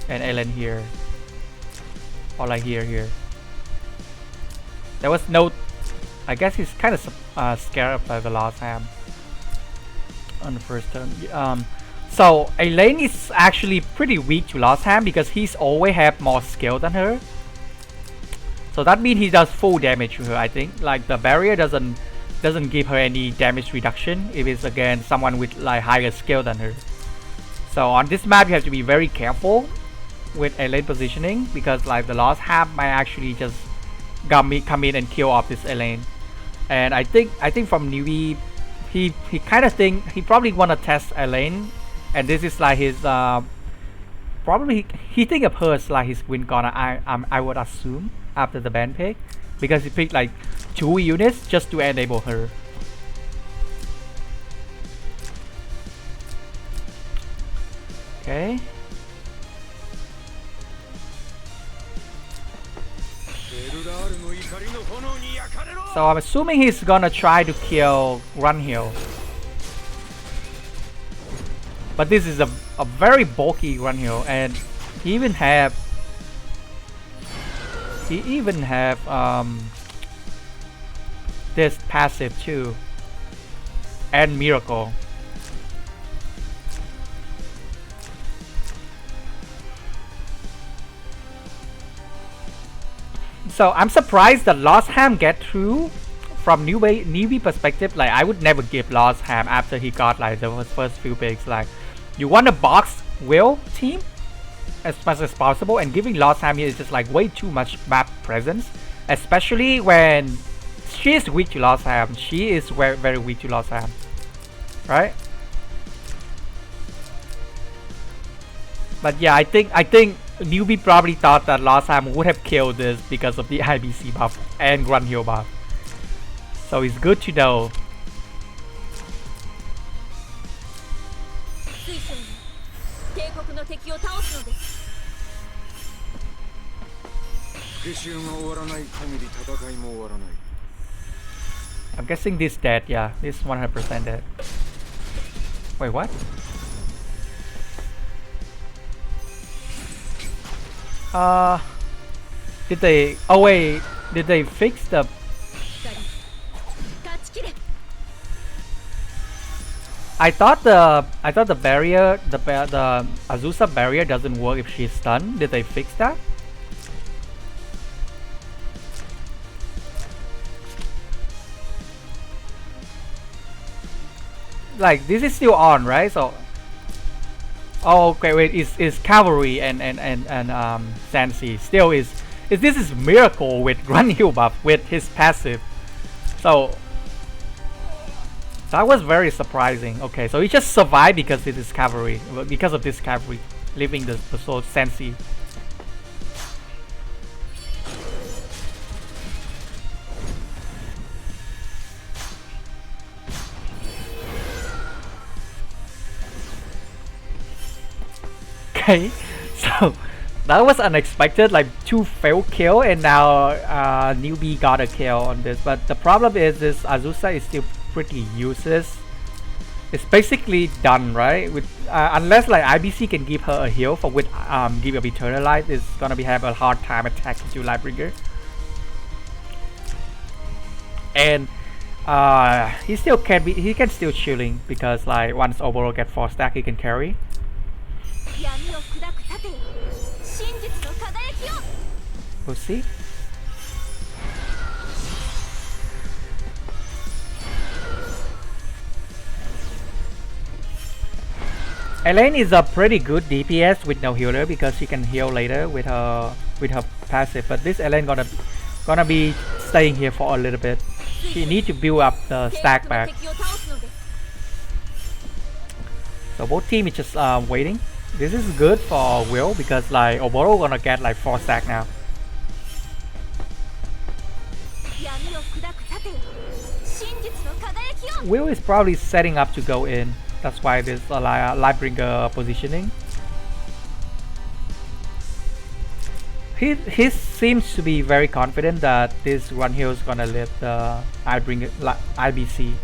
Speaker 1: And Ellen here? Or like here? There was no... I guess he's kind of scared by the last ham on the first turn. So Elaine is actually pretty weak to last ham because he's always have more skill than her. So that means he does full damage to her. I think like the barrier doesn't give her any damage reduction if it's against someone with like higher skill than her. So on this map you have to be very careful with Elaine positioning because like the last ham might actually just come in and kill off this Elaine. And I think from Newbie he kind of think he probably want to test Elaine, and this is like his probably he think of her as like his win corner. I would assume after the ban pick because he picked like 2 units just to enable her. Okay. So I'm assuming he's gonna try to kill Runhill. But this is a very bulky Runhill, and he even have this passive too, and Miracle. So I'm surprised that Lost Ham get through from newbie perspective. Like I would never give Lost Ham after he got like the first few picks. Like you want to box Will team as much as possible, and giving Lost Ham here is just like way too much map presence, especially when she is weak to Lost Ham. She is very, very weak to Lost Ham, right? But yeah, I think Newbie probably thought that Lost Ham would have killed this because of the IBC buff and Grunhill buff. So it's good to know. I'm guessing this dead, yeah. This 100% dead. Wait, what? Did they... Oh wait, did they fix the... I thought the barrier, the Azusa barrier doesn't work if she's stunned. Did they fix that? Like this is still on, right? So oh, okay, wait, is cavalry and Sansi still is this is Miracle with Grunhill buff with his passive. So that was very surprising. Okay, so he just survived because it is cavalry, because of this cavalry leaving the soul Sansi. Okay, so that was unexpected, like 2 failed kill, and now Newbie got a kill on this. But the problem is this Azusa is still pretty useless. It's basically done, right? With unless like IBC can give her a heal for with give a Eternal Light, it's gonna be have a hard time attacking to Lightbringer. And he still can be, he can still chilling because like once overall get 4 stack he can carry. We'll see. Elaine is a pretty good DPS with no healer because she can heal later with her passive. But this Elaine gonna be staying here for a little bit. She need to build up the stack back. So both team is just waiting. This is good for Will because like Oboro gonna get like 4 stack now. Will is probably setting up to go in. That's why there's a Lightbringer positioning. He seems to be very confident that this run here is gonna lift the IBC,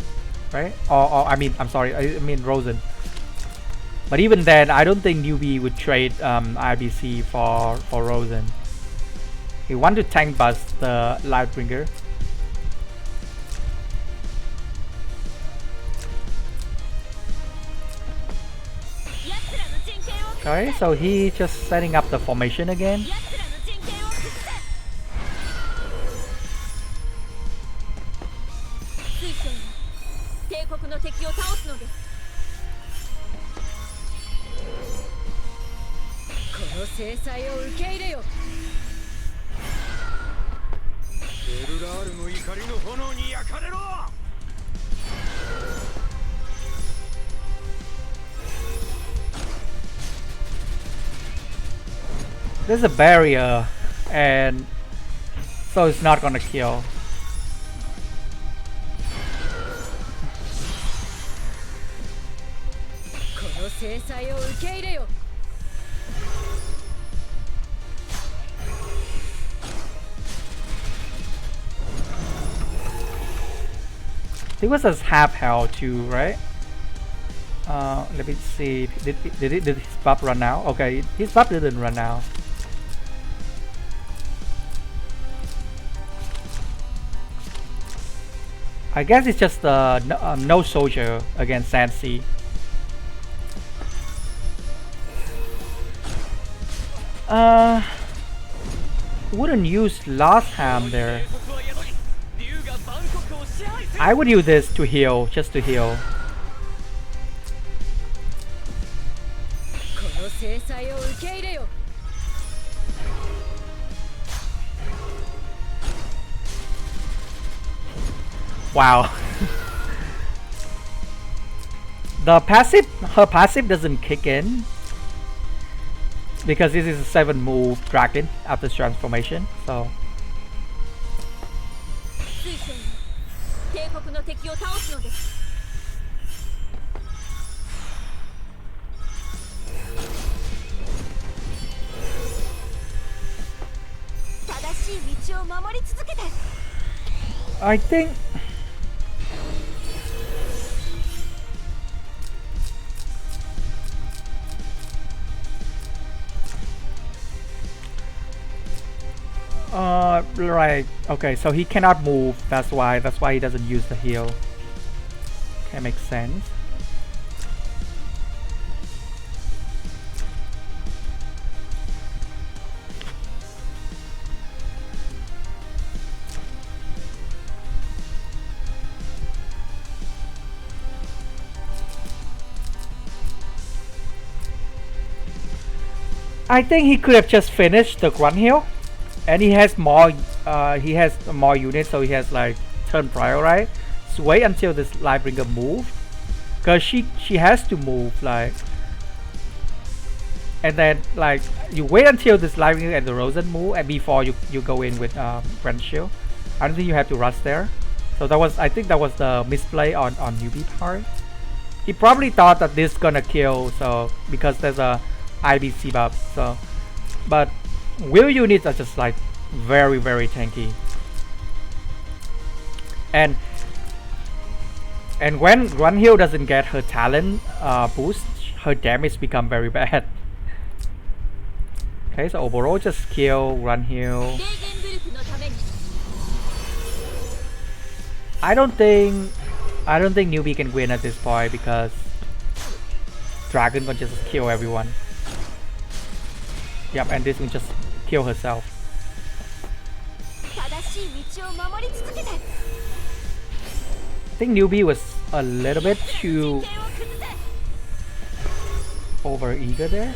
Speaker 1: right? Or I mean, I'm sorry, I mean Rosen. But even then, I don't think Newbie would trade IBC for Rosen. He want to tank bust the Lightbringer. Okay, so he just setting up the formation again. There's a barrier, and so it's not gonna kill. He was as half health too, right? Let me see. Did his buff run out? Okay, his buff didn't run out. I guess it's just no soldier against Sansi. Wouldn't use last time there. I would use this to heal, just to heal. Wow. The passive, her passive doesn't kick in because this is a 7 move dragon after transformation, so I think right, okay, so he cannot move, that's why he doesn't use the heal. Okay, makes sense. I think he could have just finished the grunt heal, and he has more units, so he has like turn prior, right? So wait until this Lightbringer move, cause she has to move, like, and then like you wait until this Lightbringer and the Rosen move, and before you go in with Grand Shield. I don't think you have to rush there. So that was, I think that was the misplay on Newbie part. He probably thought that this gonna kill, so because there's a IBC buff, so, but Will units are just like very tanky, and when Run Heal doesn't get her talent boost, her damage become very bad. Okay, so overall just kill Run Heal. I don't think Newbie can win at this point because Dragon will just kill everyone. Yep, and this will just kill herself. I think Newbie was a little bit too over eager there.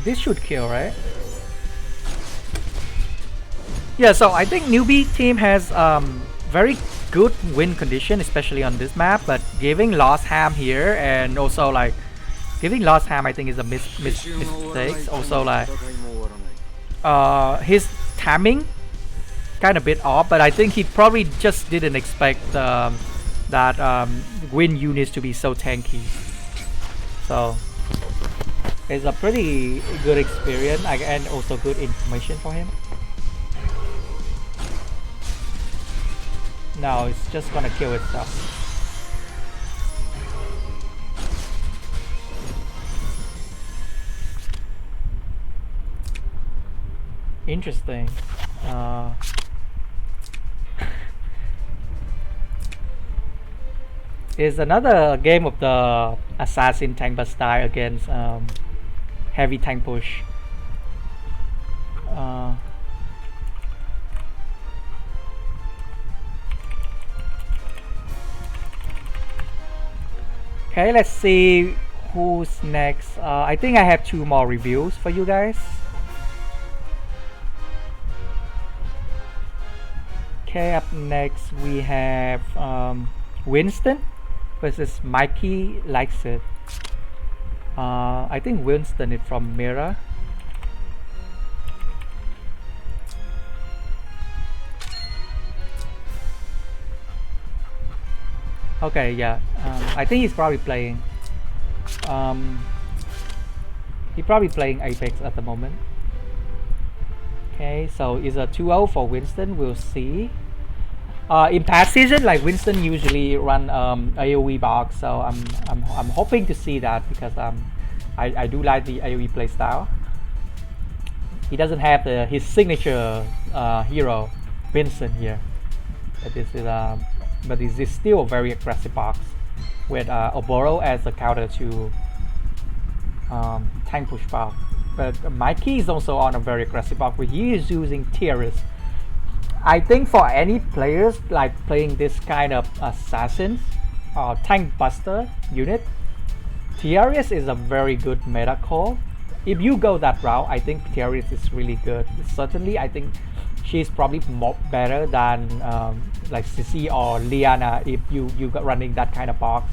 Speaker 1: This should kill, right? Yeah, so I think Newbie team has very good win condition, especially on this map, but giving Lost Ham here and also like giving Lost Ham I think is a mistake. Also like his timing kind of bit off, but I think he probably just didn't expect that win units to be so tanky. So it's a pretty good experience and also good information for him. No, it's just gonna kill itself. Interesting. Is another game of the assassin tank bus style against heavy tank push. Okay, let's see who's next. I think I have 2 more reviews for you guys. Okay, up next we have Winston versus Mikey likes it. I think Winston is from Mira. Okay, yeah. I think he's probably playing. He's probably playing Apex at the moment. Okay, so it's a 2-0 for Winston. We'll see. In past season, like Winston usually run AOE box, so I'm hoping to see that because I do like the AOE playstyle. He doesn't have his signature hero, Winston here, but this is still a very aggressive box with Oboro as a counter to tank push box. But Mikey is also on a very aggressive box where he is using Tiaris. I think for any players like playing this kind of assassins or tank buster unit, Tiaris is a very good meta call. If you go that route, I think Tiaris is really good. Certainly, I think she's probably more better than like Sissy or Liana if you got running that kind of box.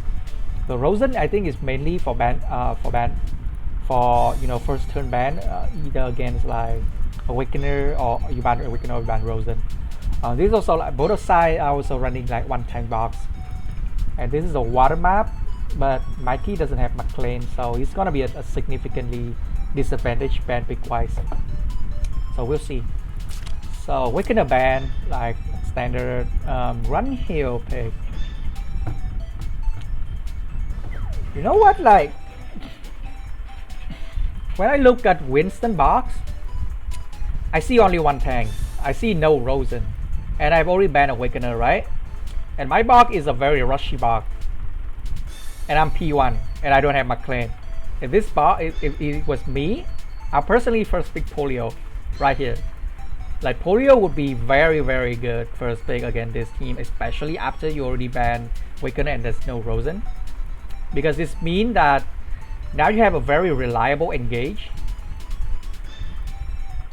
Speaker 1: The Rosen I think is mainly for you know, first turn ban, either against like Awakener or you ban Awakener or you ban Rosen. This is also like both sides are also running like one tank box, and this is a water map, but Mikey doesn't have McLean, so he's gonna be a significantly disadvantaged ban pick wise. So we'll see. So Awakener ban like standard run heal pick. You know what, like when I look at Winston box, I see only one tank. I see no Rosen, and I've already banned Awakener, right? And my box is a very rushy box, and I'm P1 and I don't have McLean. If this box, if it was me, I personally first pick Polio right here. Like Polio would be very good first pick against this team, especially after you already banned Awakener and there's no Rosen, because this means that now you have a very reliable engage.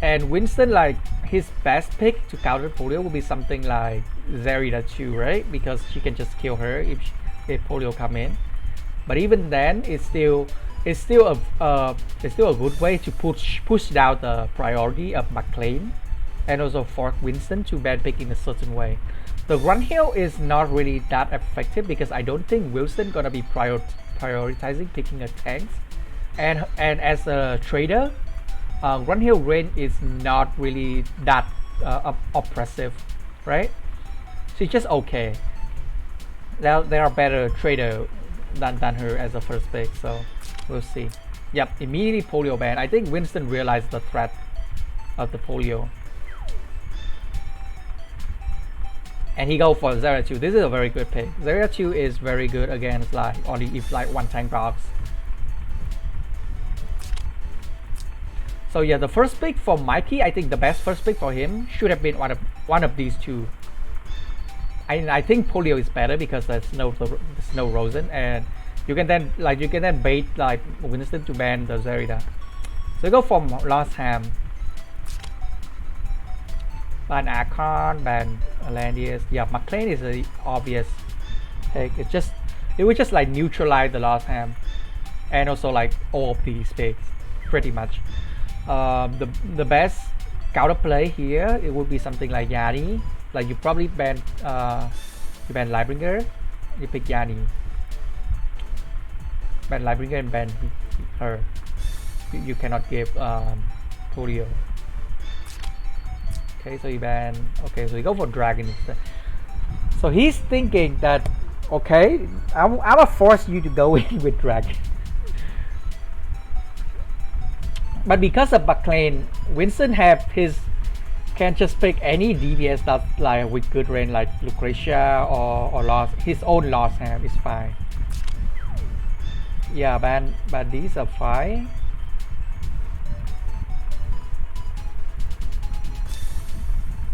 Speaker 1: And Winston, like his best pick to counter Polio would be something like Zerida 2, right? Because she can just kill her if Polio come in. But even then, it's still a good way to push down the priority of McLean, and also force Winston to ban pick in a certain way. The run heal is not really that effective because I don't think Winston gonna be prioritizing picking a tank, and as a trader, run heal range is not really that oppressive, right? She's just okay. There are better trader than her as a first pick, so we'll see. Yep, immediately Polio ban. I think Winston realized the threat of the Polio, and he go for Zera 2. This is a very good pick. Zera 2 is very good against like only if like one tank box. So yeah, the first pick for Mikey, I think the best first pick for him should have been one of these two. I think Polio is better because there's no Rosen, and you can then bait like Winston to ban the Zerida. So we go from Lost Ham, ban Archon, ban Atlantis. Yeah, McLean is the obvious take. It would just like neutralize the Lost Ham, and also like all of these picks, pretty much. The best counterplay here, it would be something like Yanni. Like you probably ban Lightbringer, you pick Yanni. Ban Lightbringer and ban her. You cannot give Polio. Okay, so you ban. Okay, so you go for Dragon instead. So he's thinking that, okay, I will force you to go in with Dragon. But because of McLean, Winston can just pick any DPS that's like with good range, like Lucretia or his own Lost Ham is fine. Yeah, but these are fine.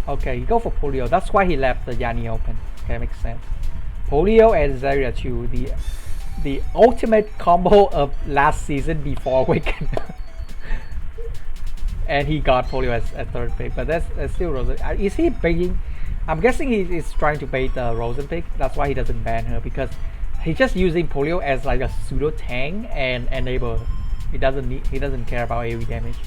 Speaker 1: Okay, you go for Polio. That's why he left the Yanni open. Okay, makes sense. Polio and Zarya 2, the ultimate combo of last season before Awaken. And he got Polio as third pick, but that's still Rosen. Is he baiting? I'm guessing he is trying to bait the Rosen pick. That's why he doesn't ban her, because he's just using Polio as like a pseudo tank and enable. He doesn't care about AoE damage.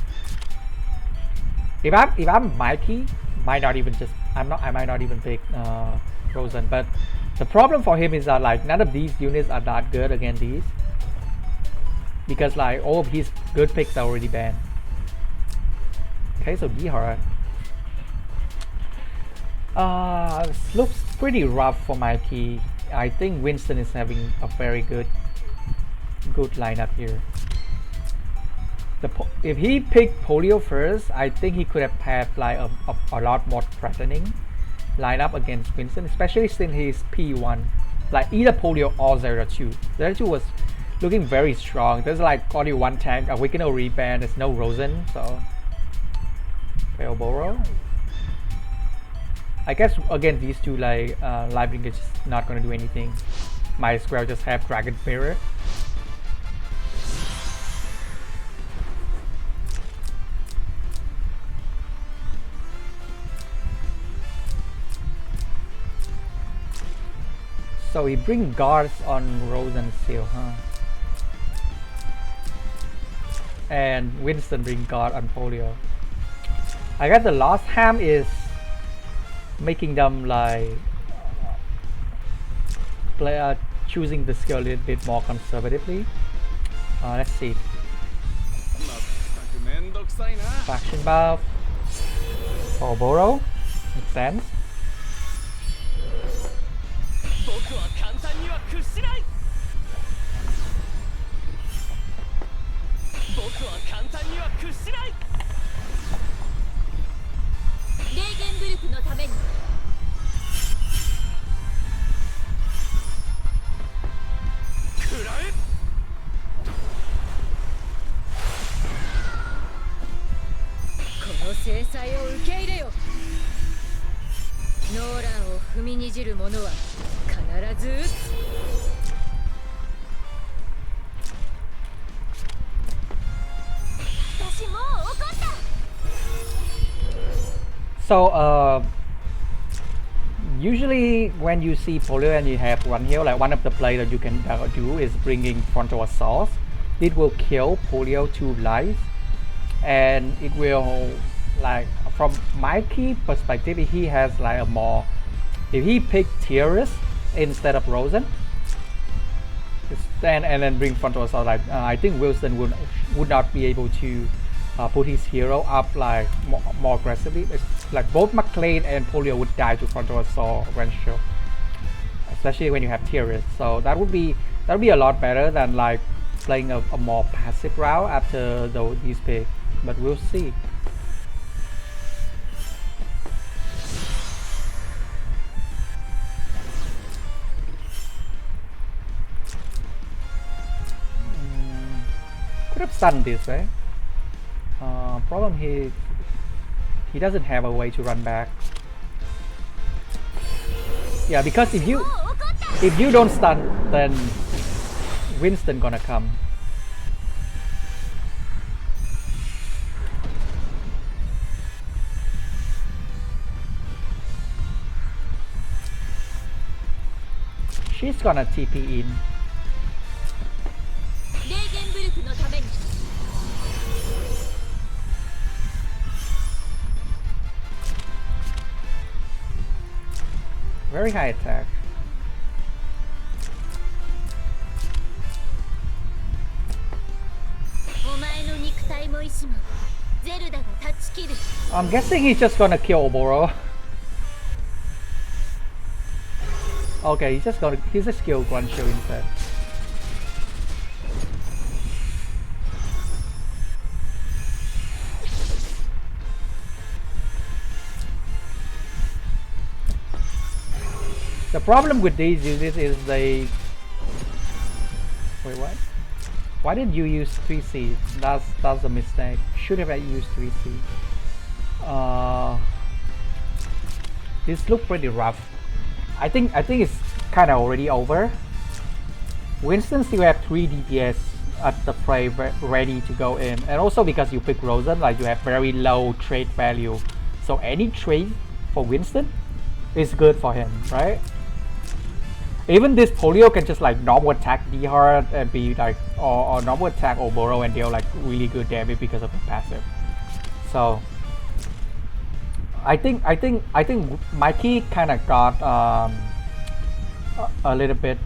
Speaker 1: If I'm Mikey, I might not even pick Rosen. But the problem for him is that like none of these units are that good against these, because like all of his good picks are already banned. Okay, so Dihara. Looks pretty rough for Mikey. I think Winston is having a very good lineup here. If he picked Polio first, I think he could have had like a lot more threatening lineup against Winston, especially since he's P1. Like either Polio or Zera 2. Zera 2 was looking very strong. There's like only one tank, a Wicked Reban, there's no Rosen, so Boro. I guess again these two like Lightning is just not gonna do anything. Might as well just have Dragon Mirror. So he bring guards on Rosen still, huh? And Winston bring guard on Polio. I guess the Lost Ham is making them like choosing the skill a little bit more conservatively. Let's see. Faction buff. Boro. Makes sense. So usually when you see Polio and you have one heal, like one of the play that you can do is bringing Frontal Assault. It will kill Polio 2 life, and it will, like from my key perspective, he has like a more, if he picked Tyrus instead of Rosen and then bring Frontal Assault, like I think Winston would not be able to put his hero up like more aggressively. It's like both McLean and Polio would die to Frontal Assault eventually, especially when you have Tyrus. So that would be a lot better than like playing a more passive route after these picks. But we'll see. Could have stunned this, right? Problem he doesn't have a way to run back. Yeah, because if you don't stun, then Winston gonna come. She's gonna TP in. Very high attack. I'm guessing he's just gonna kill Oboro. Okay, he's just kill Guancho instead. The problem with these units is they... Wait, what? Why didn't you use 3C? That's a mistake. Should have used 3C. This looks pretty rough. I think it's kind of already over. Winston still have 3 DPS at the fray ready to go in, and also because you pick Rosen, like you have very low trade value, so any trade for Winston is good for him, right? Even this polio can just like normal attack D hard and be like, or normal attack Oboro and deal like really good damage because of the passive. So I think Mikey kind of got a little bit.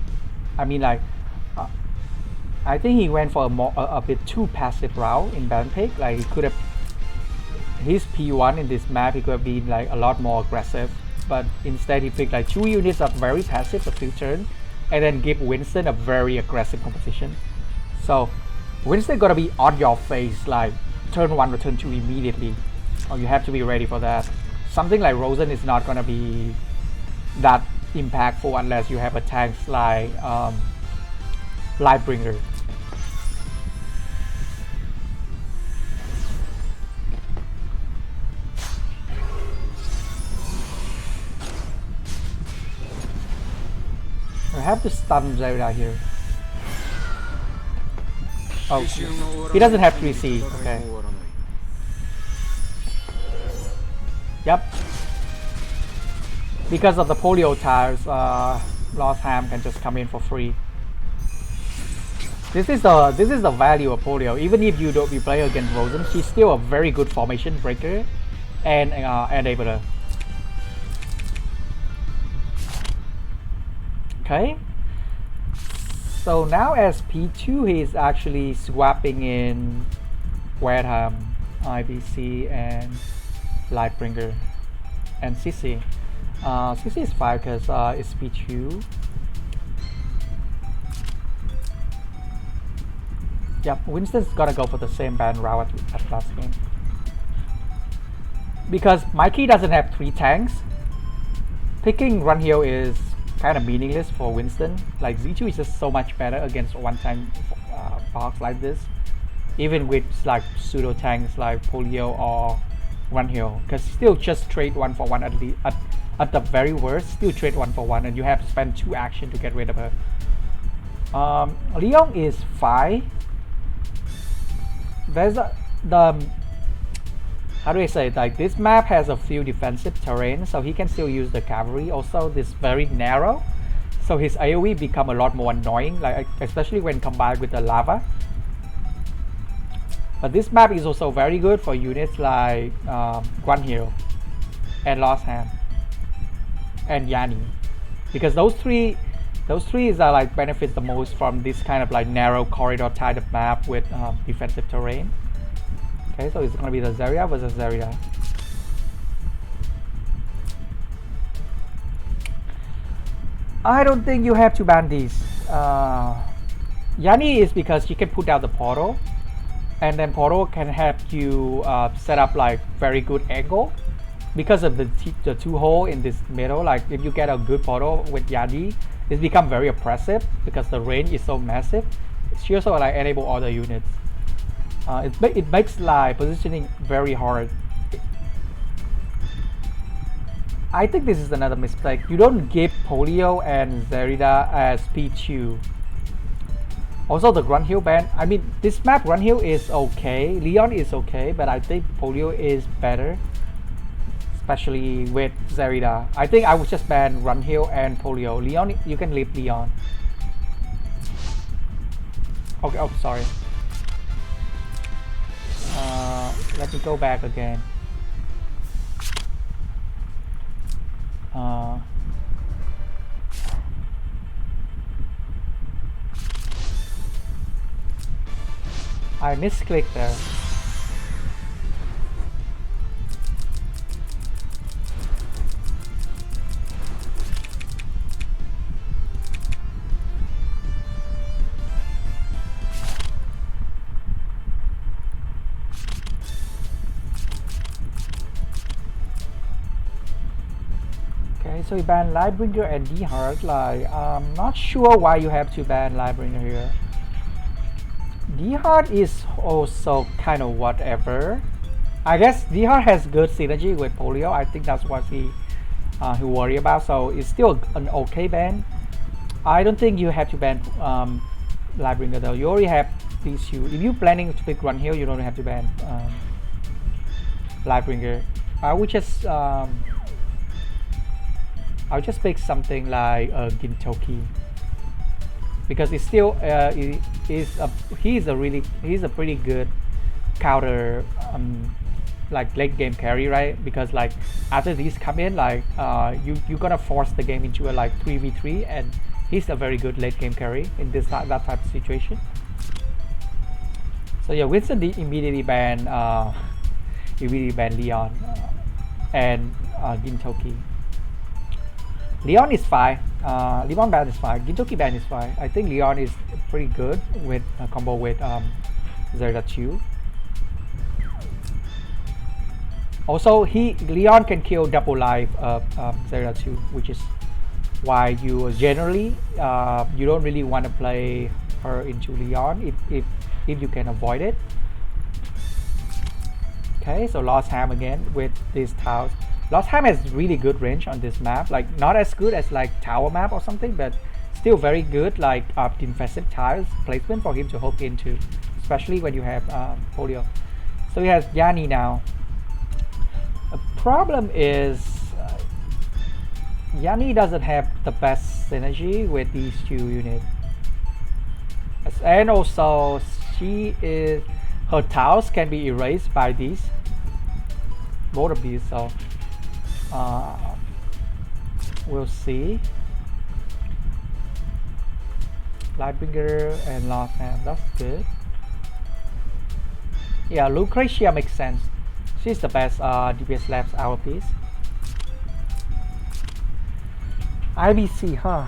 Speaker 1: I mean, like I think he went for a bit too passive route in ban pick. Like he could have his P1 in this map. He could have been like a lot more aggressive. But instead he picked like 2 units that are very passive a few turns and then give Winston a very aggressive composition. So Winston gotta be on your face like turn 1 or turn 2 immediately. Or you have to be ready for that. Something like Rosen is not gonna be that impactful unless you have a tank like Lightbringer. I have to stun Zelda here. Oh, he doesn't have 3C. Okay. Yep. Because of the polio tires, Lost Ham can just come in for free. This is the value of polio. Even if you play against Rosen, she's still a very good formation breaker and enabler. Okay, so now as P2 he's actually swapping in Wertham, IBC and Lightbringer and Sissy. Sissy is fine because it's P2. Yep, Winston's gonna go for the same ban route at last game. Because Mikey doesn't have 3 tanks, picking Run Hill is kind of meaningless for Winston. Like Z2 is just so much better against one tank box like this, even with like pseudo tanks like Polio or Run Hill, because still just trade 1 for 1 at least. At the very worst, still trade 1 for 1, and you have to spend 2 action to get rid of her. Leon is 5. There's how do I say it? Like this map has a few defensive terrain, so he can still use the cavalry. Also, this very narrow, so his AoE become a lot more annoying, like especially when combined with the lava. But this map is also very good for units like Guan Hill and Lost Hand and Yani, because those three are like benefit the most from this kind of like narrow corridor type of map with defensive terrain. Okay, so it's gonna be the Zarya versus Zarya. I don't think you have to ban these. Yani is because you can put out the portal, and then portal can help you set up like very good angle because of the 2 hole in this middle. Like if you get a good portal with Yani, it's become very oppressive because the range is so massive. She also like enable all the units. It makes like positioning very hard. I think this is another mistake. You don't give Polio and Zerida as P2. Also the Run Hill ban. I mean, this map Run Hill is okay. Leon is okay, but I think Polio is better. especially with Zerida. I think I would just ban Runhill and Polio. Leon, you can leave Leon. Okay, oh sorry. Let me go back again. I misclicked there. Okay, so you ban Lightbringer and D-Heart. Like, I'm not sure why you have to ban Lightbringer here. D-Heart is also kind of whatever. I guess D-Heart has good synergy with Polio. I think that's what he worry about. So it's still an okay ban. I don't think you have to ban Lightbringer though. You already have these two. If you're planning to pick Runhill, you don't have to ban Lightbringer. I would just I'll just pick something like Gintoki, because it's still he's a pretty good counter like late game carry, right? Because like after these come in, like you're gonna force the game into a like 3v3, and he's a very good late game carry in that type of situation. So yeah, Winston immediately ban Leon and Gintoki. Leon is fine. Leon ban is fine. Gintoki ban is fine. I think Leon is pretty good with a combo with Zerda 2. Also, Leon can kill double life of Zerda 2, which is why you generally you don't really want to play her into Leon if you can avoid it. Okay, so Lost Ham again with these tiles. Lost Ham has really good range on this map, like not as good as like tower map or something, but still very good like defensive tiles placement for him to hook into, especially when you have Polio. So he has Yani now. The problem is Yani doesn't have the best synergy with these two units, and also her tiles can be erased by these both of these. So we'll see. Lightbringer and Lost Ham, that's good. Yeah, Lucretia makes sense. She's the best DPS Labs hour piece. IBC, huh?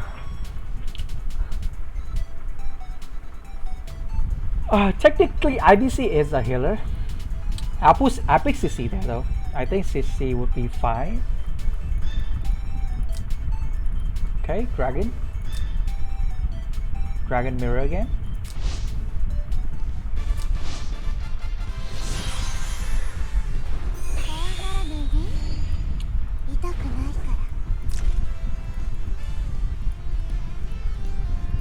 Speaker 1: Technically, IBC is a healer. I'll put Epic CC there though. I think CC would be fine. Okay, Dragon Mirror again.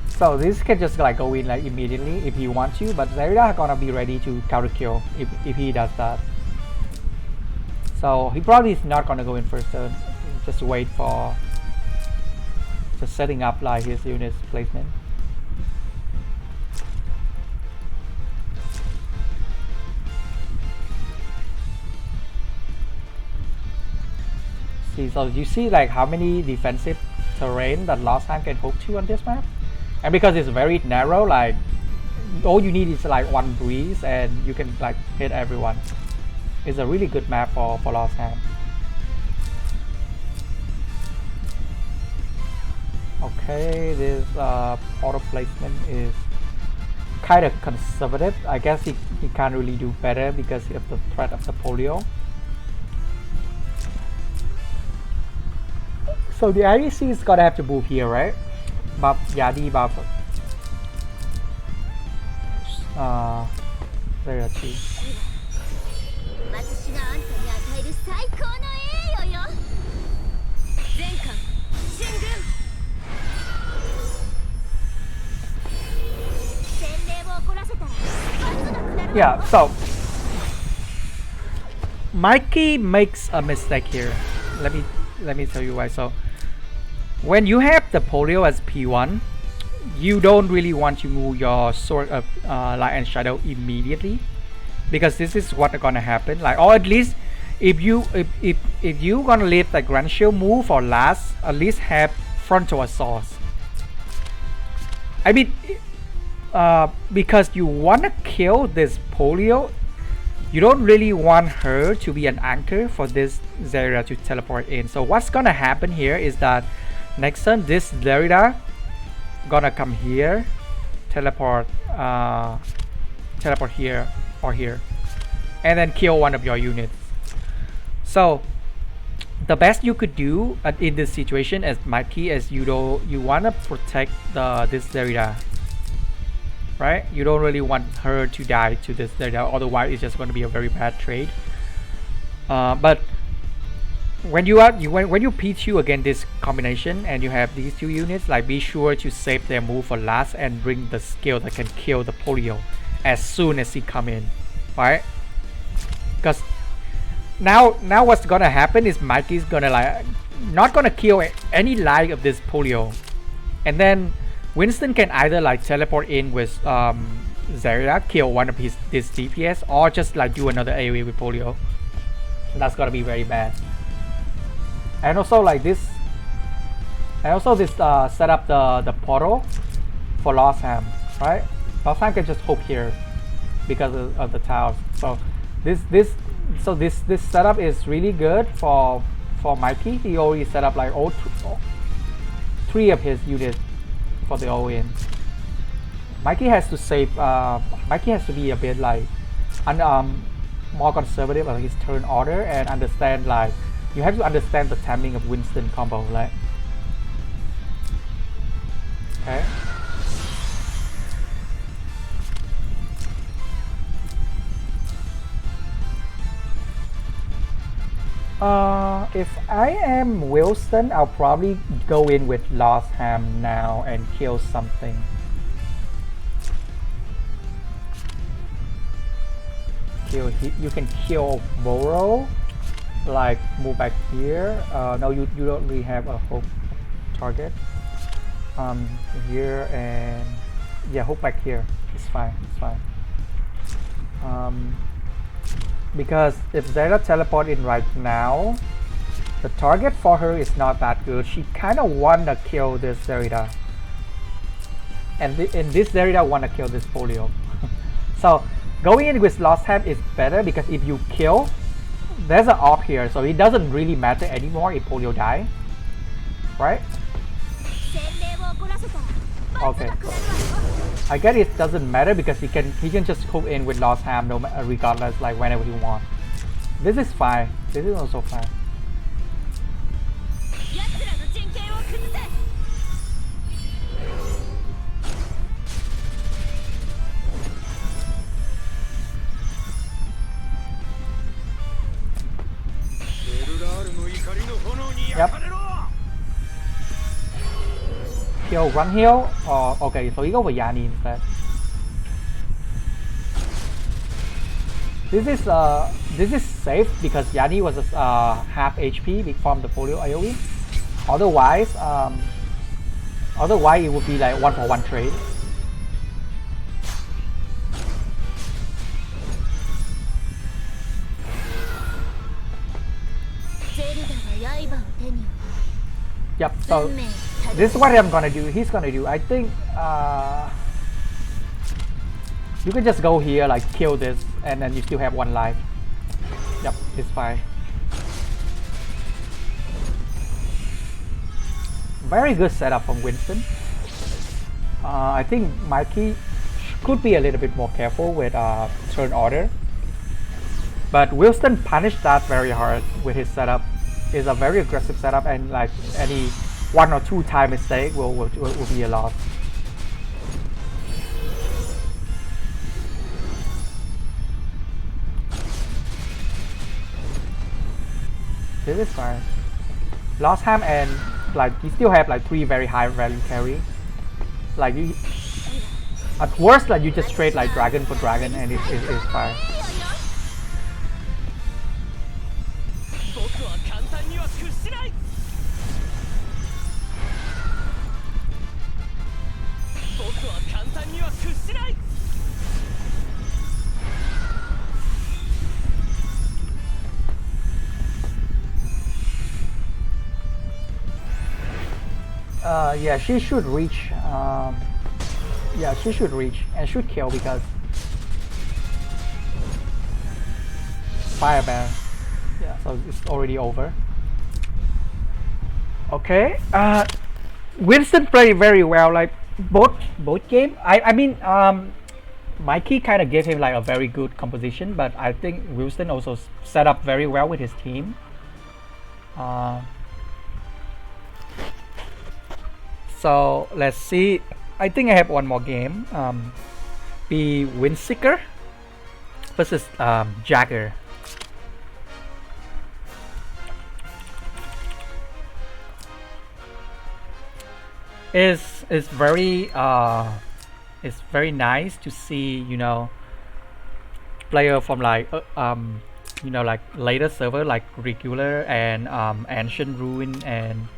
Speaker 1: So this can just like go in like immediately if you want to, but Zerida gonna be ready to counter kill if he does that. So he probably is not gonna go in first turn. Just wait for just setting up like his unit's placement. See, so you see like how many defensive terrain that Lost Ham can hook to on this map, and because it's very narrow, like all you need is like one breeze and you can like hit everyone. It's a really good map for Lost Ham. Okay, this auto placement is kind of conservative. I guess he can't really do better because of the threat of the Polio. So the IDC is gonna have to move here, right? Buff Yadi, buff there are two. Yeah, so Mikey makes a mistake here. let me tell you why. So when you have the polio as P1, you don't really want to move your sword of light and shadow immediately, because this is what's gonna happen. Like, or at least if you gonna leave the grand shield move for last, at least have frontal assault. I mean, because you wanna kill this polio, you don't really want her to be an anchor for this Zarya to teleport in. So what's gonna happen here is that next turn this Zarya gonna come here, teleport here or here, and then kill one of your units. So the best you could do in this situation as Mikey is you wanna protect this Zarya, right? You don't really want her to die to this Zarya, otherwise it's just going to be a very bad trade. But when you P2 against this combination and you have these two units, like, be sure to save their move for last and bring the skill that can kill the polio as soon as he come in, right? Because now what's gonna happen is Mikey's gonna like not gonna kill any life of this polio, and then Winston can either like teleport in with Zarya, kill one of this DPS, or just like do another AoE with polio. That's gonna be very bad. And also like this, set up the portal for Lostham, right? Lostham can just hope here because of the towers. So this setup is really good for Mikey. He already set up like all three of his units for the all-in. Mikey has to save. Mikey has to be a bit like more conservative on his turn order and understand, like, you have to understand the timing of Winston combo, right? Okay. If I am Winston, I'll probably go in with Lostham now and kill something. You can kill Boro, like move back here. No, you don't really have a hook target. Here and yeah, hook back here. It's fine. It's fine. Because if Zarya teleport in right now, the target for her is not that good. She kind of wanna kill this Zarya, and this Zarya wanna kill this polio. So going in with Lostham is better, because if you kill, there's an AWP here, so it doesn't really matter anymore if polio die, right? Okay, so I guess it doesn't matter because he can just hook in with Lostham no matter, regardless, like whenever he wants. This is fine. This is also fine. Yep. Kill one heal, or okay, so we go for Yani instead. This is safe because Yani was half HP from the polio AoE. Otherwise it would be like 1-for-1 trade. Yep, so this is what I'm gonna do. He's gonna do. I think you can just go here, like kill this, and then you still have one life. Yep, it's fine. Very good setup from Winston. I think Mikey could be a little bit more careful with turn order, but Winston punished that very hard with his setup. It's a very aggressive setup, and like any 1 or 2 time mistake will be a loss. This is fine. Lostham, and like you still have like 3 very high value carry. Like you, at worst, like you just trade like dragon for dragon, and it's fine. Yeah, she should reach. Yeah, she should reach and should kill because fire bear. Yeah, so it's already over. Okay. Winston played very well. Like both game. I mean Mikey kind of gave him like a very good composition, but I think Winston also set up very well with his team. So let's see. I think I have one more game. Be Windseeker versus Jagger. It's very nice to see, you know, player from like you know, like later server like regular and ancient ruin and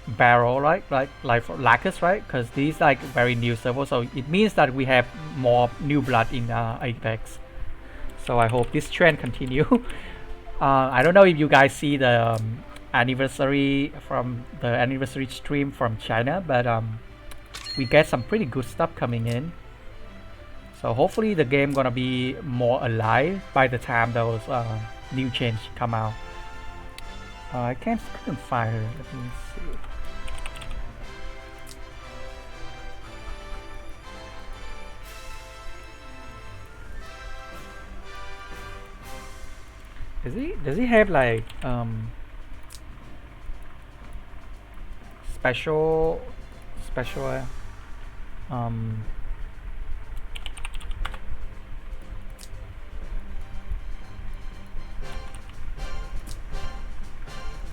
Speaker 1: barrel, right? Like for Lacus, right? Because these like very new servers, so it means that we have more new blood in Apex. So I hope this trend continue. I don't know if you guys see the anniversary from the anniversary stream from China, but we get some pretty good stuff coming in. So hopefully the game gonna be more alive by the time those new change come out. I couldn't find her. Let me see. Does he have like special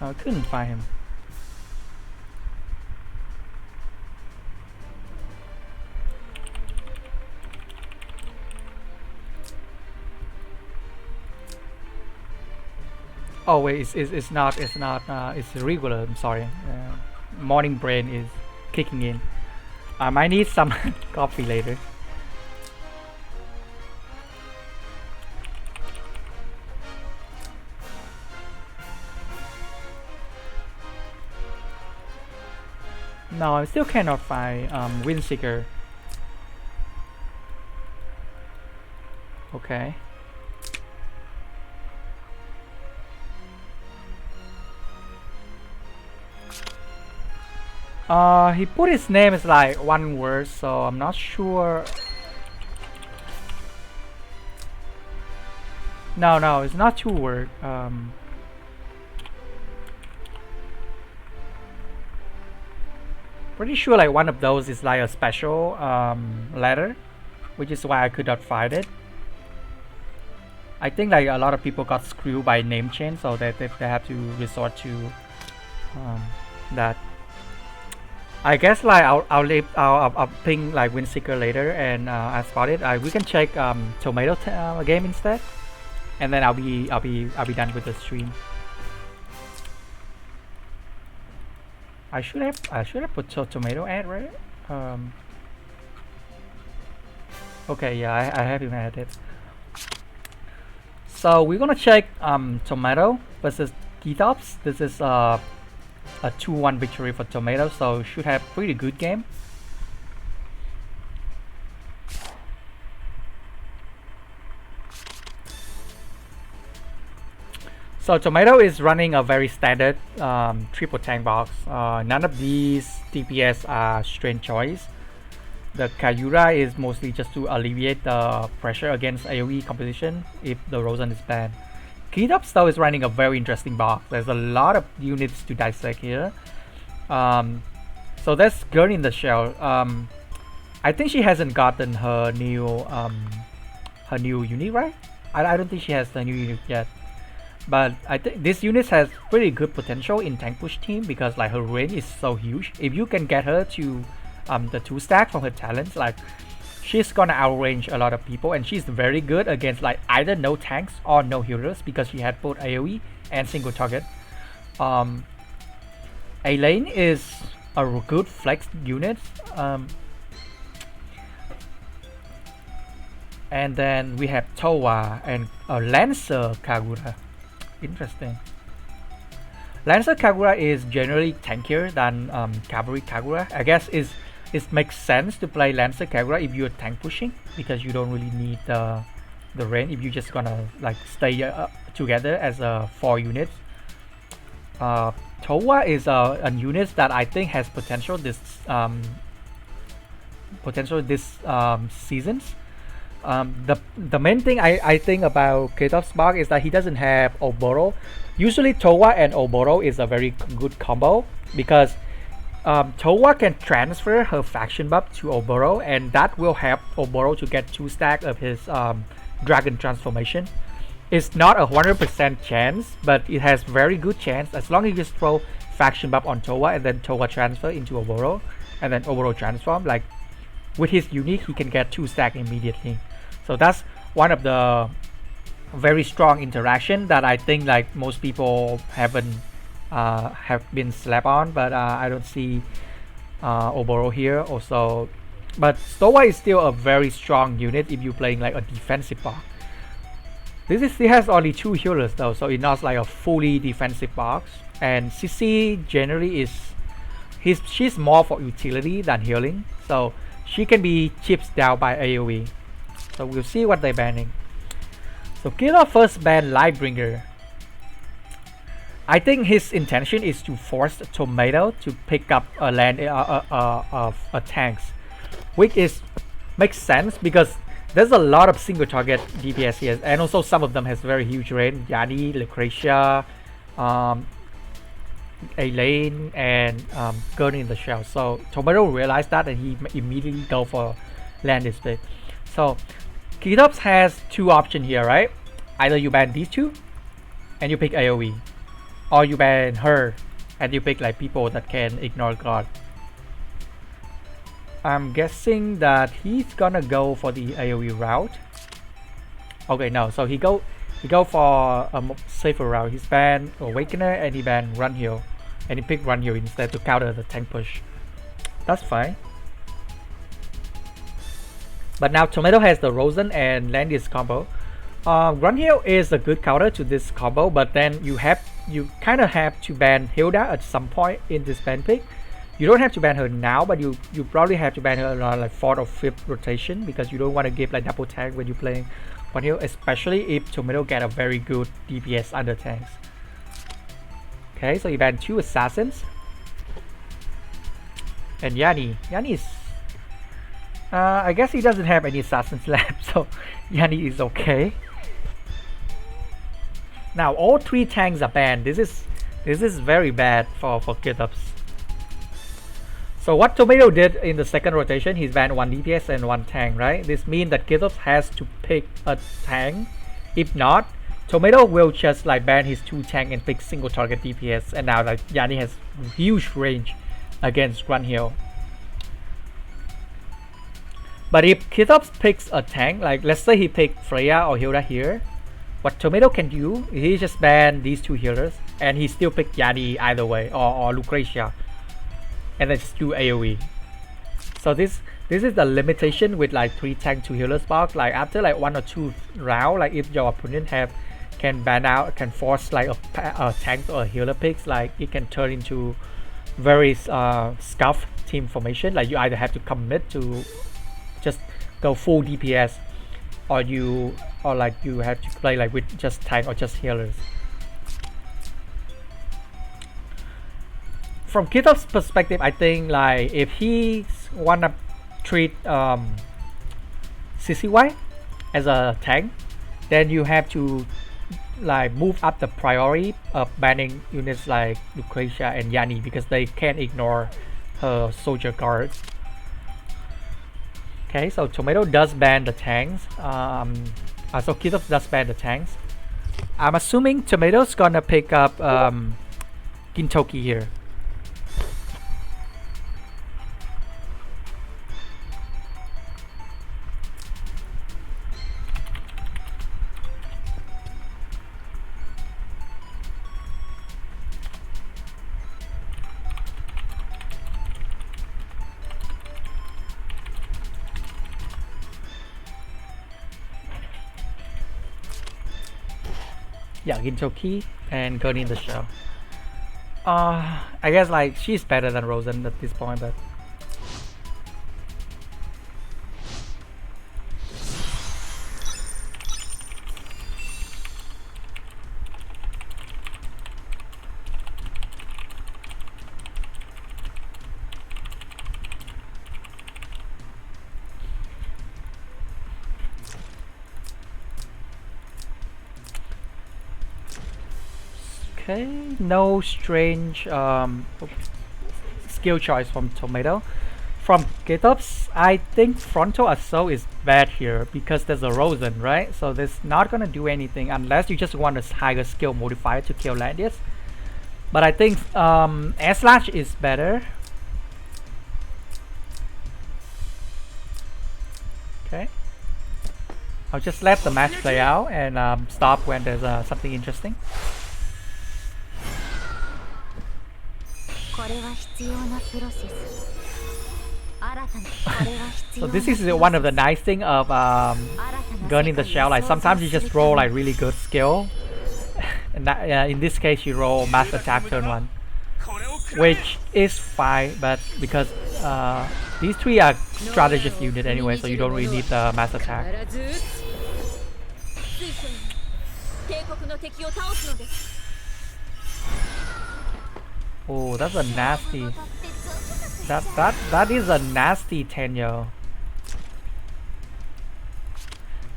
Speaker 1: I couldn't find him. Oh wait, it's not it's regular. I'm sorry. Morning brain is kicking in. I might need some coffee later. No, I still cannot find Windseeker. Okay. He put his name as like one word, so I'm not sure. No, it's not two word. Pretty sure like one of those is like a special letter, which is why I could not find it. I think like a lot of people got screwed by name change, so that they have to resort to that. I guess like I'll ping like Windseeker later and ask about it. We can check Tomato game instead, and then I'll be done with the stream. I should have put Tomato ad, right? Okay, yeah, I have him added. So we're gonna check Tomato versus Kythops. This is a 2-1 victory for Tomato, so should have pretty good game. So Tomato is running a very standard triple tank box. None of these DPS are strange choice. The Kyura is mostly just to alleviate the pressure against AoE composition if the Rosen is banned. Kythops though is running a very interesting box. There's a lot of units to dissect here. So that's Girl in the Shell. I think she hasn't gotten her new unit, right? I don't think she has the new unit yet. But I think this unit has pretty good potential in tank push team because like her range is so huge. If you can get her to the 2-stack from her talents, like she's gonna outrange a lot of people, and she's very good against like either no tanks or no healers because she had both AoE and single target. A lane is a good flex unit. And then we have Towa and Lancer Kagura. Interesting. Lancer Kagura is generally tankier than Cavalry Kagura. I guess it makes sense to play Lancer Kagura if you're tank pushing, because you don't really need the range if you're just gonna like stay together as a 4 units. Towa is a unit that I think has potential this seasons. The main thing I think about Kythops Spark is that he doesn't have Oboro. Usually Towa and Oboro is a very good combo, because Towa can transfer her faction buff to Oboro, and that will help Oboro to get 2 stack of his dragon transformation. It's not a 100% chance, but it has very good chance as long as you just throw faction buff on Towa and then Towa transfer into Oboro and then Oboro transform. Like with his unique, he can get 2 stack immediately. So that's one of the very strong interaction that I think like most people haven't have been slapped on, but I don't see Oboro here also. But Towa is still a very strong unit if you're playing like a defensive box. He has only 2 healers though, so it's not like a fully defensive box. And CC generally she's more for utility than healing, so she can be chipped down by AoE. So we'll see what they're banning. So Kythops first ban Lightbringer. I think his intention is to force Tomato to pick up a land of tanks, which makes sense because there's a lot of single target DPS here, and also some of them has very huge range. Yani, Lucretia, Elaine, and Girl in the Shell. So Tomato realized that and he immediately go for land display. So Kythops has 2 options here, right? Either you ban these 2 and you pick AoE, or you ban her and you pick like people that can ignore God. I'm guessing that he's gonna go for the AoE route. Okay, no, so he go for a safer route. He's ban Awakener and he ban Run Heal, and he picked Run Heal instead to counter the tank push. That's fine. But now Tomato has the Rosen and Landis combo. Run Heal is a good counter to this combo, but then you kind of have to ban Hilda at some point in this ban pick. You don't have to ban her now, but you probably have to ban her on like 4th or 5th rotation, because you don't want to give like double tank when you're playing Run Heal, especially if Tomato get a very good DPS under tanks. Okay, so you ban 2 assassins. And Yani is I guess he doesn't have any assassins left, so Yani is okay. Now all 3 tanks are banned. This is very bad for Kythops. So what Tomato did in the second rotation, he's banned 1 DPS and 1 tank, right? This means that Kythops has to pick a tank. If not, Tomato will just like ban his 2 tank and pick single target DPS, and now like Yani has huge range against Run Heal. But if Kythops picks a tank, like let's say he picked Freya or Hilda here, what Tomato can do, he just ban these 2 healers and he still pick Yani either way, or Lucretia, and then just do AoE. So this is the limitation with like 3 tank 2 healers box. Like after like 1 or 2 round, like if your opponent can force like a tank or a healer picks, like it can turn into very scuffed team formation. Like you either have to commit to just go full DPS, or you have to play like with just tank or just healers. From Kythops' perspective, I think like if he wanna treat CCY as a tank, then you have to like move up the priority of banning units like Lucretia and Yani, because they can't ignore her soldier guards. Okay, so Tomato does ban the tanks. So Kythops does ban the tanks. I'm assuming Tomato's gonna pick up Gintoki here. Yeah, Gintoki and Gurney in the shell. I guess like she's better than Rosen at this point, but okay, no strange skill choice from Tomato. From Kythops, I think Frontal Assault is bad here because there's a Rosen, right? So that's not gonna do anything unless you just want a higher skill modifier to kill Landius. But I think S-Slash is better. Okay. I'll just let the match play out and stop when there's something interesting. So this is one of the nice thing of gun in the shell. Like sometimes you just roll like really good skill, and that, in this case you roll mass attack turn 1, which is fine. But because these three are strategist unit anyway, so you don't really need the mass attack. Oh, that's a nasty. That is a nasty Tenyo.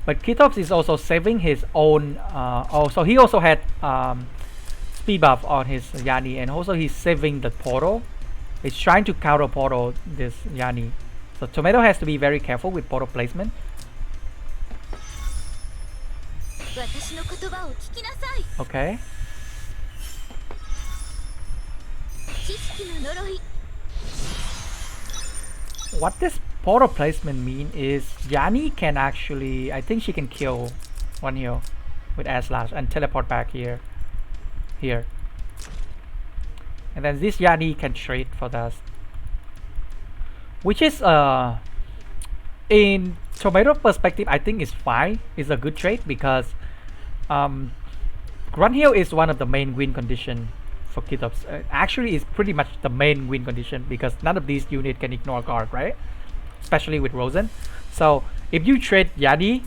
Speaker 1: But Kythops is also saving his own. So he also had speed buff on his Yani, and also he's saving the portal. He's trying to counter portal this Yani. So Tomato has to be very careful with portal placement. Okay. What this portal placement mean is Yani can actually, I think she can kill one here with S-Slash and teleport back here. And then this Yani can trade for that. Which is in Tomato perspective, I think is fine. It's a good trade because Grunt Hill is one of the main win condition for Kythops. Actually, it's pretty much the main win condition because none of these units can ignore guard, right? Especially with Rosen. So if you trade Yani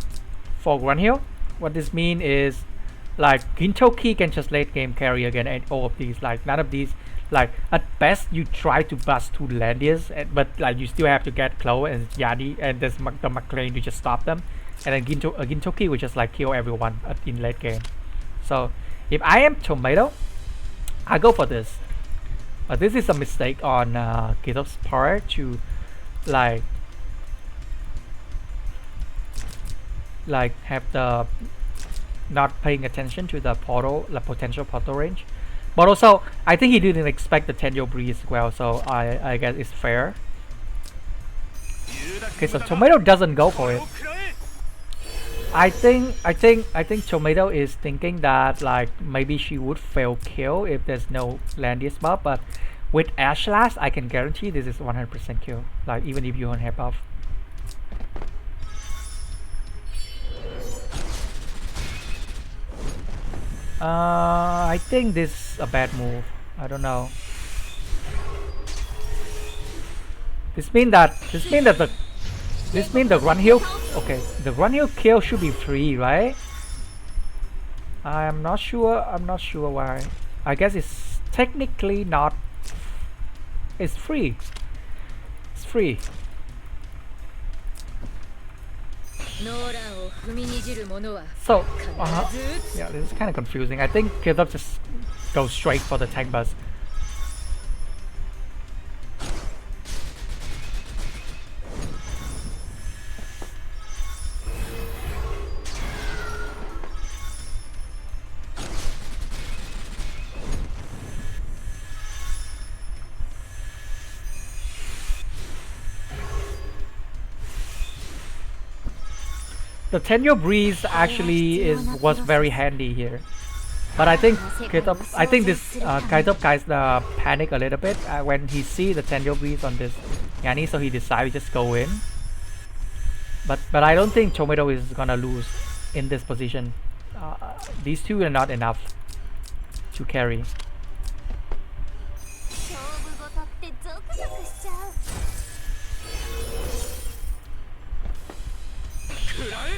Speaker 1: for Grunt Hill, what this means is like Gintoki can just late game carry again, and all of these, like none of these, like at best you try to bust 2 Landius, but like you still have to get Chloe and Yani and there's the McLean to just stop them, and then Gintoki will just like kill everyone in late game. So if I am Tomato, I go for this. But this is a mistake on Kythops' part to like have the not paying attention to the portal, the potential portal range. But also, I think he didn't expect the Tenyo Breeze as well, so I guess it's fair. Okay, so Tomato doesn't go for it. I think Tomato is thinking that like maybe she would fail kill if there's no Landius buff, but with S-Slash I can guarantee this is 100% kill, like even if you don't have buff. I think this is a bad move. I don't know. This means the run heal. Okay, the run heal kill should be free, right? I'm not sure. I'm not sure why. I guess it's technically not. It's free. It's free. So, yeah, this is kind of confusing. I think Kythops just goes straight for the tank bus. The Tenyo Breeze actually was very handy here, but I think Kythops, Kythops guys panic a little bit when he see the Tenyo Breeze on this Yani, so he decided to just go in. But I don't think Tomato is gonna lose in this position. these two are not enough to carry.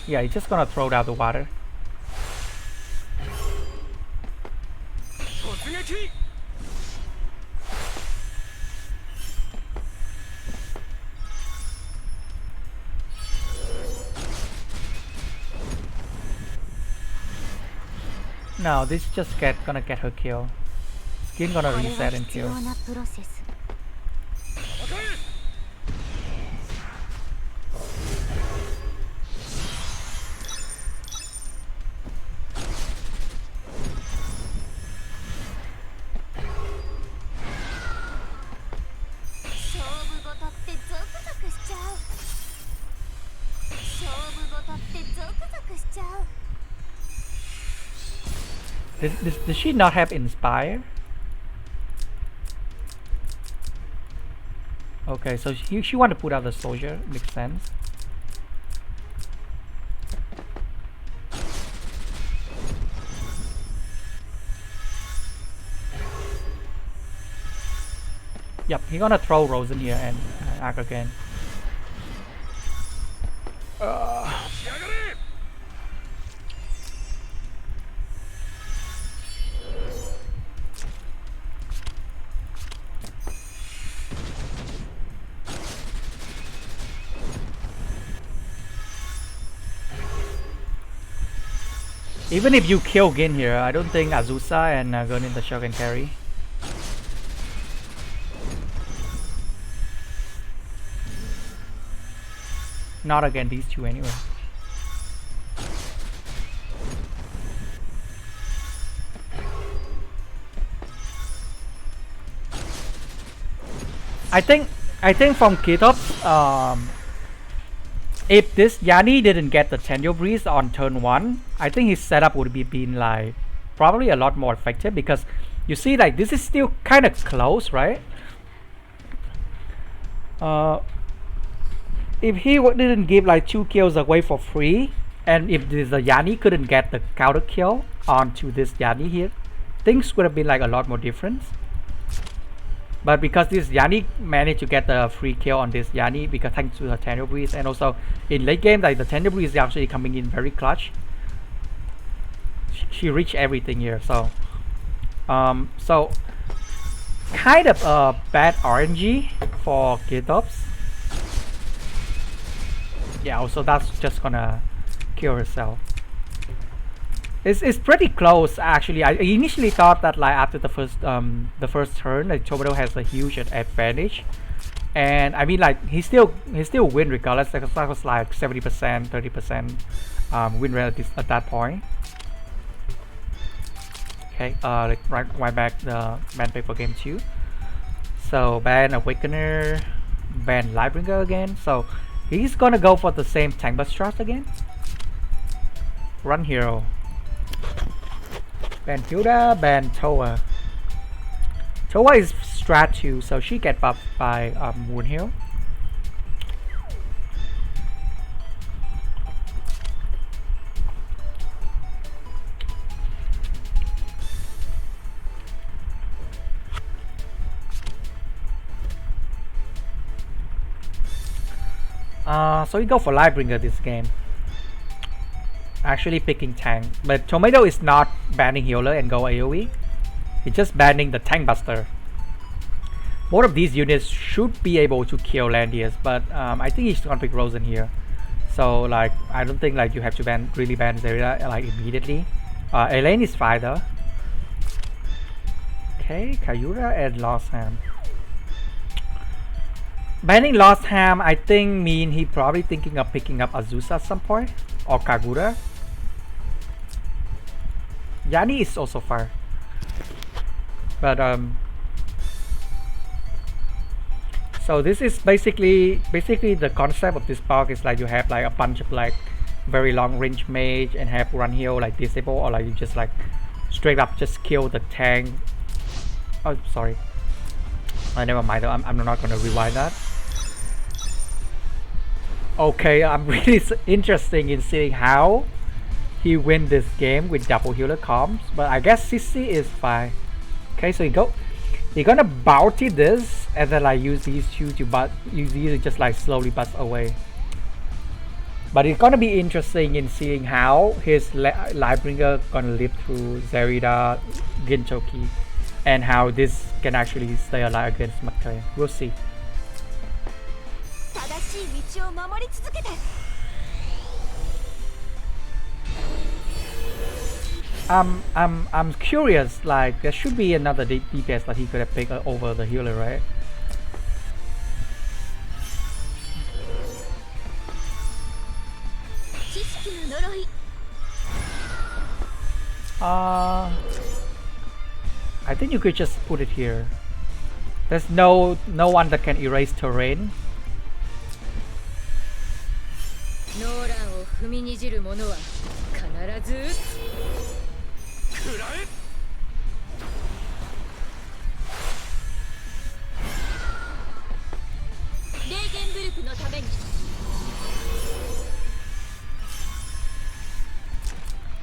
Speaker 1: Yeah, he's just gonna throw down the water. No, this just gonna get her kill. Skin gonna reset and kill. Does she not have inspire? Okay, so she want to put out the soldier, makes sense. Yep, he's gonna throw Rose in here and act again. Even if you kill Gin here, I don't think Azusa and Gun in the Shell can carry. Not against these two anyway. I think from Kythops, if this Yanni didn't get the Tenyo Breeze on turn 1, I think his setup would be been like probably a lot more effective, because you see like this is still kind of close, right? If he didn't give like 2 kills away for free, and if the Yanni couldn't get the counter kill onto this Yanni here, things would have been like a lot more different. But because this Yanni managed to get the free kill on this Yanni, because thanks to her Tenyo Breeze, and also in late game, like the Tenyo Breeze is actually coming in very clutch. She reached everything here, so so kind of a bad RNG for Kythops. Yeah, also that's just gonna kill herself. It's pretty close actually. I initially thought that like after the first turn, like Tomodo has a huge advantage, and I mean like he still win regardless. Because that was like 70%, 30% win rate at that point. Okay, like right back the ban paper game 2. So ban Awakener, ban Lightbringer again. So he's gonna go for the same tank bus thrust again. Run hero. Ban Hilda, ban Toa. Toa is strat 2, so she get buffed by Moon Hill. So we go for Lightbringer this game. Actually picking tank, but Tomato is not banning healer and go AoE. He's just banning the tank buster. Both of these units should be able to kill Landius, but I think he's gonna pick Rosen here. So like I don't think like you have to really ban Zarya like immediately. Elaine is fine though. Okay, Kayura and Lost Ham. Banning Lost Ham I think mean he probably thinking of picking up Azusa at some point, or Kagura. Yanni is also far, but so this is basically the concept of this park is like you have like a bunch of like very long range mage and have run heal like disable, or like you just like straight up just kill the tank. Oh sorry, never mind, I'm not gonna rewind that. Okay, I'm really interested in seeing how he win this game with double healer comms, but I guess CC is fine. Okay, so you're gonna bounty this and then like use these two to use these to just like slowly bust away. But it's gonna be interesting in seeing how his Lightbringer gonna live through Zerida Gintoki and how this can actually stay alive against McClane. We'll see. I'm curious, like there should be another DPS that he could have picked over the healer, right? I think you could just put it here. There's no one that can erase terrain.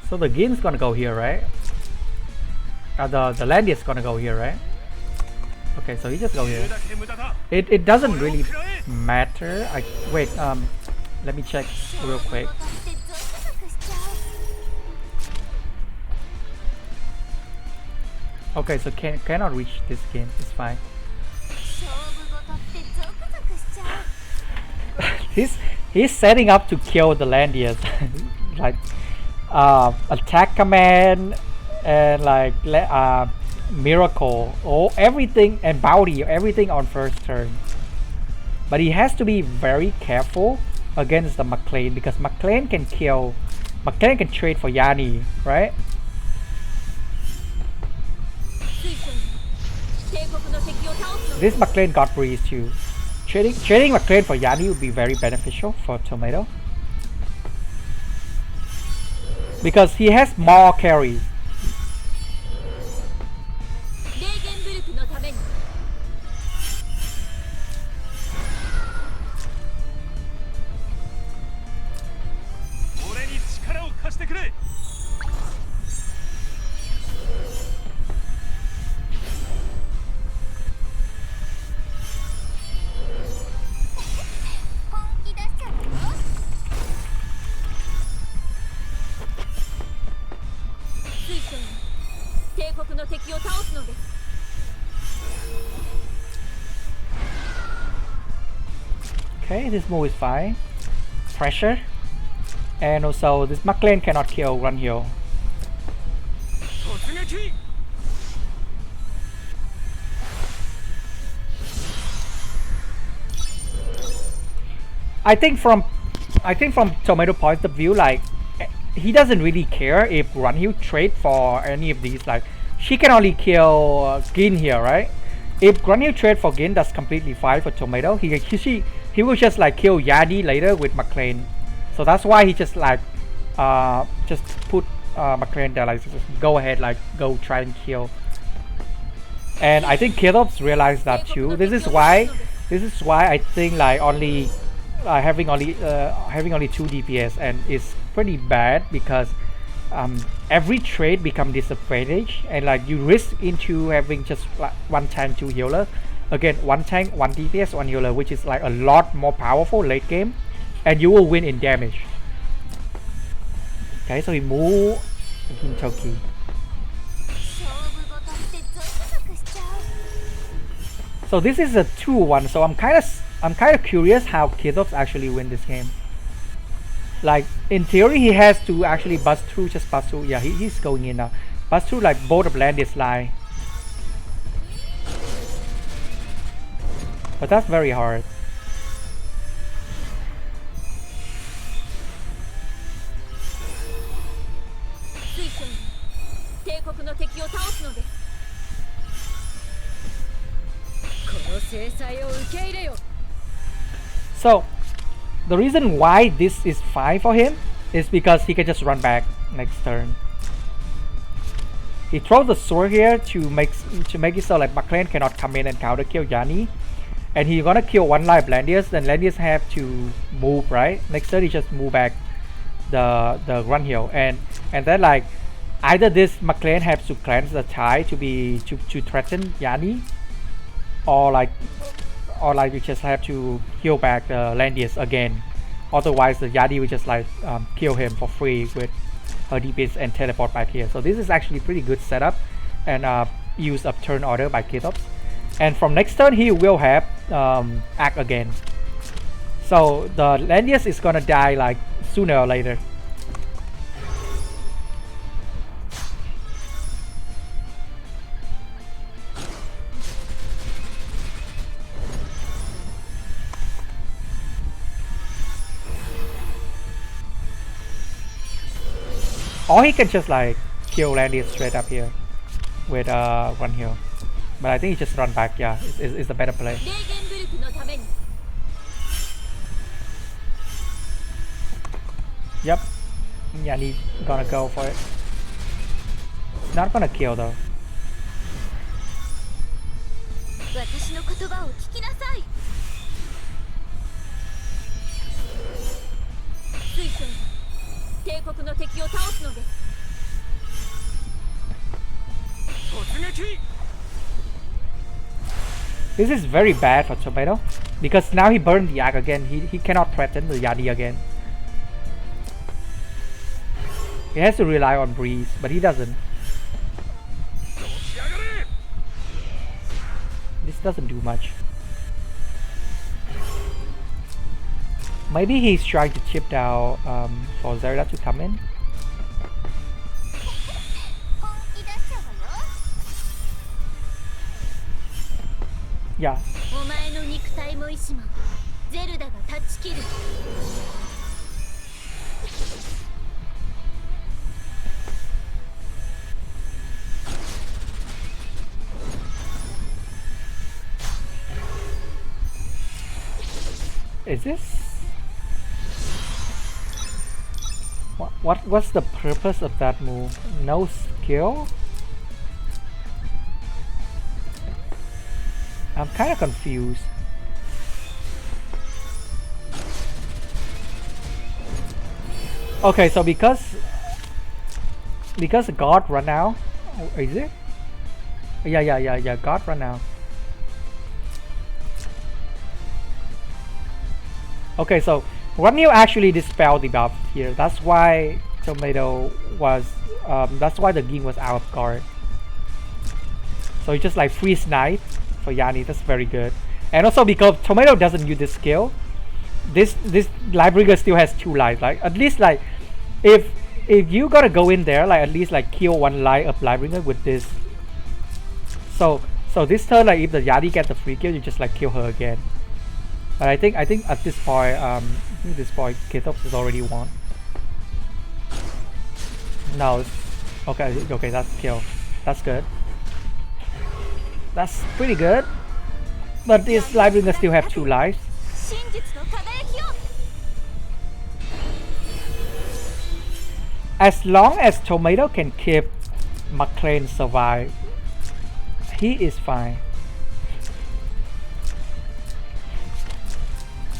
Speaker 1: So the Gin's gonna go here, right? The Landy is gonna go here, right? Okay, so he just go here. It doesn't really matter. Wait, let me check real quick. Okay, so cannot reach this game. It's fine. he's setting up to kill the Landias. Like attack command and like miracle, everything, and bounty, everything on first turn. But he has to be very careful against the McClane because McClane can trade for Yanni, right? This McClane got breeze too. Trading McClane for Yanni would be very beneficial for Tomato because he has more carries. Okay, this move is fine. Pressure. And also this McClane cannot kill run heal. I think from Tomato point of view, like he doesn't really care if run heal trade for any of these. Like she can only kill Gin here, right? If run heal trade for Gin, that's completely fine for Tomato. He will just like kill Yadi later with McClane. So that's why he just like just put McClane there, like just go ahead, like go try and kill. And I think Kythops realized that too. This is why I think like only having only 2 DPS and it's pretty bad because every trade become disadvantage and like you risk into having just like 1 tank 2 healer. Again, 1 tank 1 DPS 1 healer, which is like a lot more powerful late game, and you will win in damage. Okay, so we move Gintoki. So this is a 2-1, so I'm kind of curious how Kythops actually win this game. Like in theory he has to actually bust through. Yeah, he's going in now. Bust through like both of Landis line. But that's very hard. So the reason why this is fine for him is because he can just run back next turn. He throws the sword here to make it so like McClane cannot come in and counter kill Yanni. And he's gonna kill 1 life Landius, then Landius have to move, right? Next turn he just move back the run heal. And and then like either this McLean has to cleanse the tie to threaten Yanni, or like you just have to heal back the Landius again. Otherwise the Yanni will just like kill him for free with her DPS and teleport back here. So this is actually pretty good setup, and use of turn order by Kythops. And from next turn he will have act again. So the Landius is gonna die like sooner or later. Or he can just like kill Landius straight up here with one heal. But I think he just run back. Yeah, it's the better play. Yep, Yanni gonna go for it. Not gonna kill though. This is very bad for Tomato, because now he burned the Yak again. He cannot threaten the Yanni again. He has to rely on Breeze, but he doesn't. This doesn't do much. Maybe he's trying to chip down for Zelda to come in. Yeah. Is this? What's the purpose of that move? No skill? I'm kind of confused. Okay, so because God run out, is it? Yeah. God run out. Okay, so Runil actually dispelled the buff here. That's why Tomato was. That's why the game was out of guard. So he just like freeze knife for Yanni. That's very good. And also because Tomato doesn't use this skill, this Librarian still has 2 lives. Like at least like if you gotta go in there, like at least like kill 1 life of Librarian with this. So this turn, like if the Yanni gets the free kill, you just like kill her again. But I think at this point, Kythops has already won. No, okay, that's kill. That's good. That's pretty good. But this Librarian still have 2 lives. As long as Tomato can keep McLean survive, he is fine.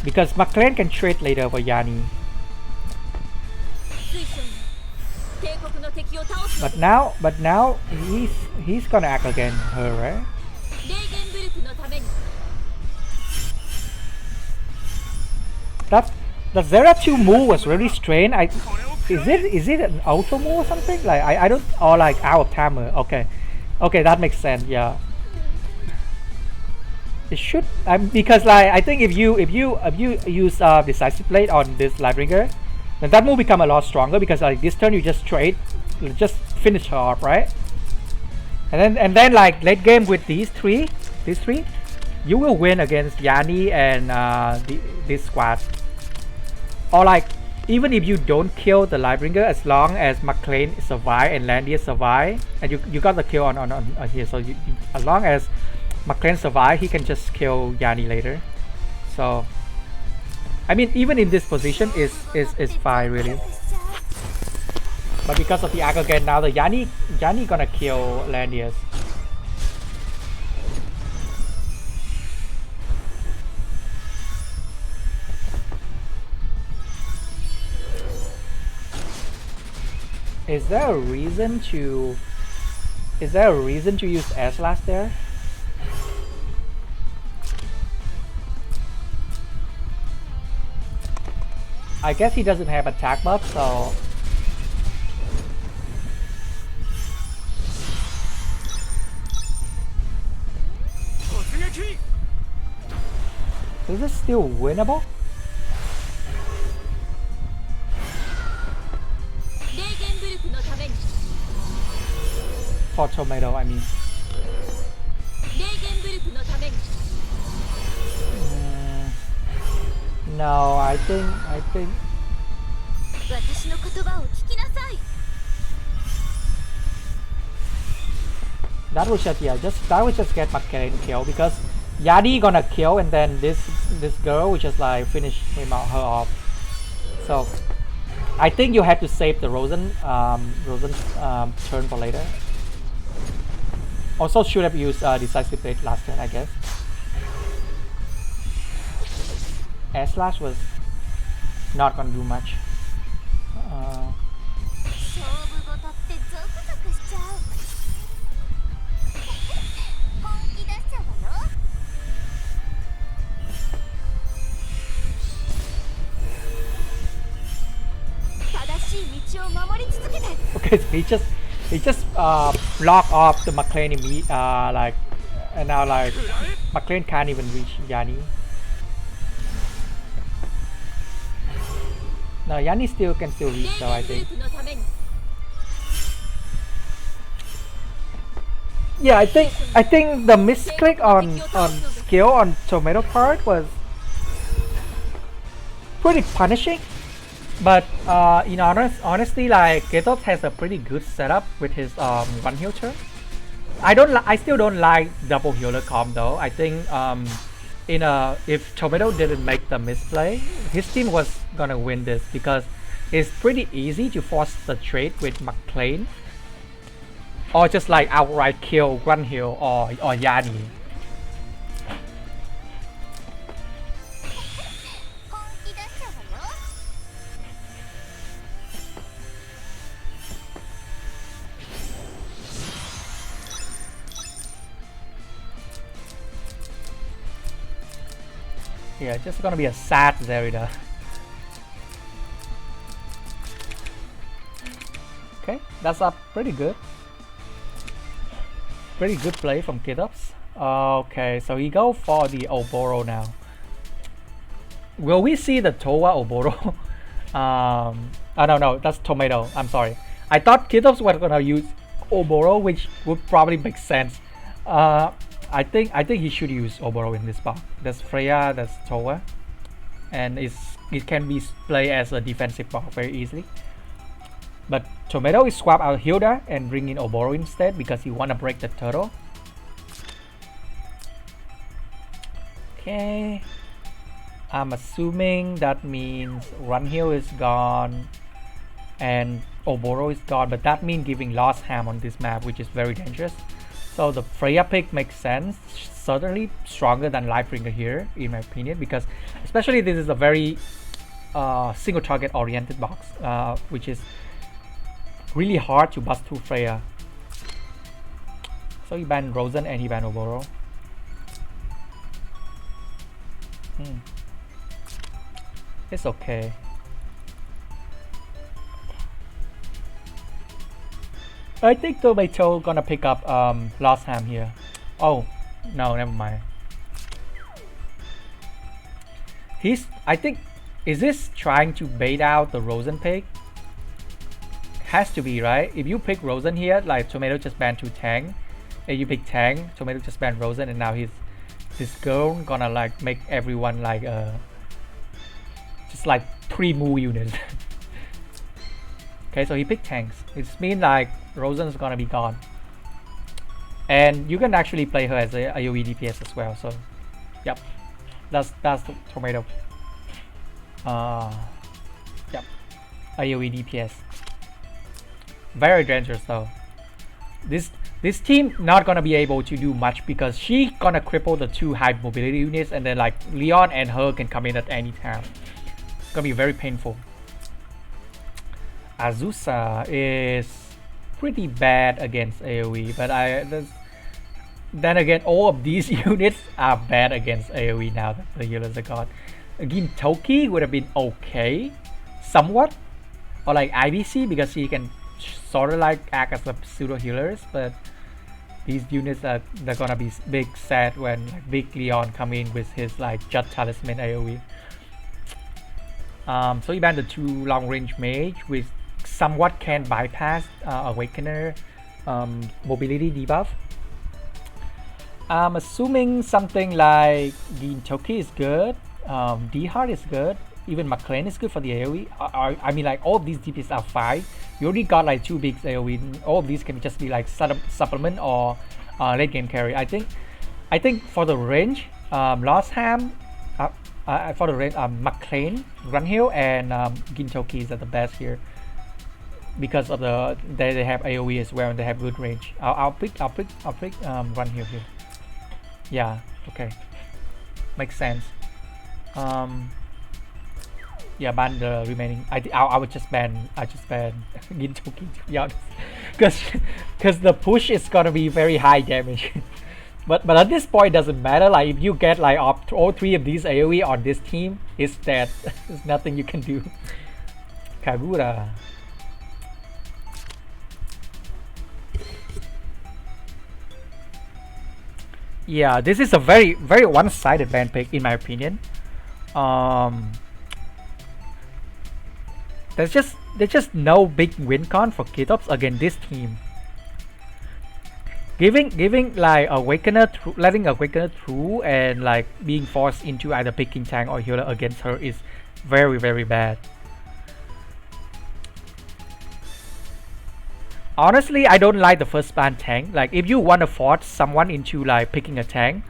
Speaker 1: Because McLean can trade later for Yanni. But now he's gonna act again her, right? The Zera 2 move was really strange. Is it an auto move or something? Like I don't, or like out of timer. Okay, that makes sense. Yeah. It should, because like I think if you use decisive blade on this Librarian, then that move become a lot stronger, because like this turn you just just finish her off, right? And then like late game with these three, you will win against Yanni and this squad. Or like even if you don't kill the Librarian, as long as McLean survive and Landius survive, and you got the kill on here, so as long as McLean survive, he can just kill Yanni later. So I mean, even in this position is fine really. But because of the arc again, now the Yanni gonna kill Landius. Is there a reason to use S-Slash there? I guess he doesn't have attack buff, so is this still winnable? For tomato, I mean. No, I think that would just get McCain kill, because Yadi gonna kill and then this girl would just like finish her off. So I think you have to save the Rosen's turn for later. Also should have used decisive blade last turn, I guess. S-Slash was not gonna do much. Okay, so he just block off the McClane like, and now like McClane can't even reach Yani. No, Yani can still reach though, I think. Yeah, I think the misclick on skill on tomato part was pretty punishing. But honestly, like Kythops has a pretty good setup with his one heal turn. I still don't like double healer comp though. I think if Tomato didn't make the misplay, his team was gonna win this, because it's pretty easy to force the trade with McClane, or just like outright kill one heal or Yani. Yeah, it's just gonna be a sad Zerida. Okay, that's up pretty good. Pretty good play from Kythops. Okay, so he go for the Oboro now. Will we see the Towa Oboro? I don't know, that's Tomato, I'm sorry. I thought Kythops was gonna use Oboro, which would probably make sense. I think he should use Oboro in this box. That's Freya, that's Towa, and it can be played as a defensive box very easily. But Tomato is swap out Hilda and bring in Oboro instead, because he wanna break the turtle. Okay, I'm assuming that means Run Hill is gone and Oboro is gone, but that means giving Lost Ham on this map, which is very dangerous. So the Freya pick makes sense, certainly stronger than Lightbringer here in my opinion, because especially this is a very single target oriented box, which is really hard to bust through Freya. So he banned Rosen and he banned Oboro. It's okay. I think Tomato gonna pick up Lost Ham here. Oh no, never mind. I think, is this trying to bait out the Rosen pick? Has to be, right? If you pick Rosen here, like Tomato just banned 2 Tang, and you pick Tang, Tomato just banned Rosen, and now this girl gonna like make everyone like just like 3 Moo units. Okay, so he picked tanks. It means like Rosen's gonna be gone, and you can actually play her as a AoE DPS as well. So, yep, that's the Tomato. Yep, AoE DPS. Very dangerous though. This team not gonna be able to do much, because she gonna cripple the 2 high mobility units, and then like Leon and her can come in at any time. It's gonna be very painful. Azusa is pretty bad against AoE, but then again, all of these units are bad against AoE now that the healers are gone. Again, Toki would have been okay, somewhat, or like IBC because he can sort of like act as a pseudo healers, but these units are they're gonna be big sad when like big Leon come in with his like Just Talisman AoE. So he banned the 2 long range mage with somewhat can bypass Awakener mobility debuff. I'm assuming something like Gintoki is good, D-Hard is good, even McLean is good for the AoE. I mean like all of these DPS are fine. You already got like 2 big AoE. All of these can just be like supplement or late game carry. I think for the range, Lost Ham, for the range, McLean, Grunhill, and Gintoki are the best here because of they have AoE as well and they have good range. I'll pick Grunhill here. Yeah, okay, makes sense. Yeah, ban the remaining. I would just ban. Gintoki to be honest, because the push is gonna be very high damage. but at this point, it doesn't matter. Like if you get like all 3 of these AoE on this team, it's dead. There's nothing you can do. Kagura. Yeah, this is a very one-sided ban pick in my opinion. There's just no big win con for Kythops against this team. Giving like Awakener letting Awakener through and like being forced into either picking tank or healer against her is very bad. Honestly, I don't like the first ban tank. Like if you want to force someone into like picking a tank,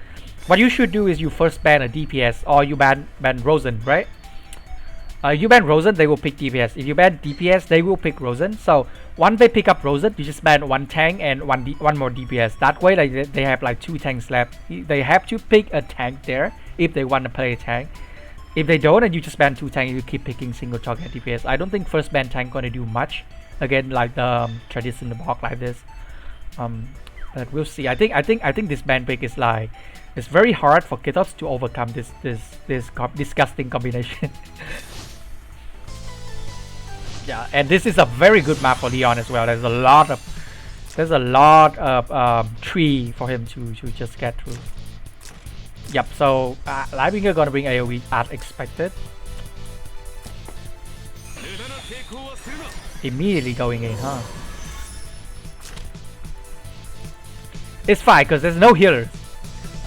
Speaker 1: what you should do is you first ban a DPS or you ban Rosen, right? You ban Rosen, they will pick DPS. If you ban DPS, they will pick Rosen. So once they pick up Rosen, you just ban 1 tank and one more DPS. That way, like they have like 2 tanks left. They have to pick a tank there if they want to play a tank. If they don't, and you just ban 2 tanks, you keep picking single target DPS. I don't think first ban tank gonna do much. Again, like the traditional block like this. But we'll see. I think this ban pick is like it's very hard for Kythops to overcome this disgusting combination. Yeah, and this is a very good map for Leon as well. There's a lot of tree for him to just get through. Yep. So Lightbringer gonna bring AoE as expected. Immediately going in, huh? It's fine because there's no healers.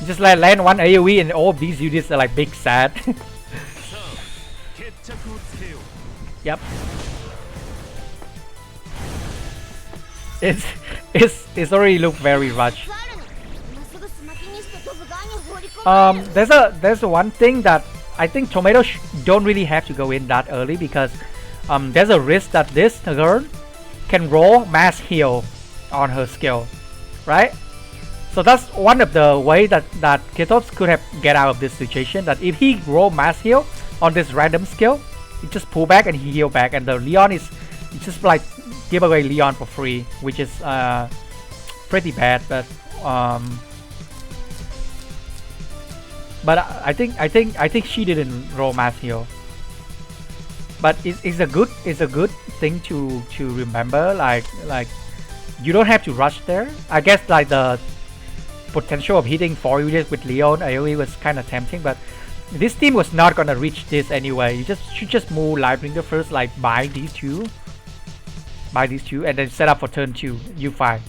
Speaker 1: You just like land 1 AoE and all of these units are like big sad. Yep. It's already looked very rushed. There's one thing that I think Tomato don't really have to go in that early because there's a risk that this girl can roll mass heal on her skill, right? So that's one of the way that Kythops could have get out of this situation. That if he roll mass heal on this random skill, he just pull back and he heal back, and the Leon is just like give away Leon for free, which is pretty bad. But I think she didn't roll mass heal. But it's a good thing to remember. Like you don't have to rush there. I guess like the potential of hitting 4 units with Leon AoE was kind of tempting, but this team was not gonna reach this anyway. You should just move Lightbringer first, like buy these two, and then set up for turn 2. You fine.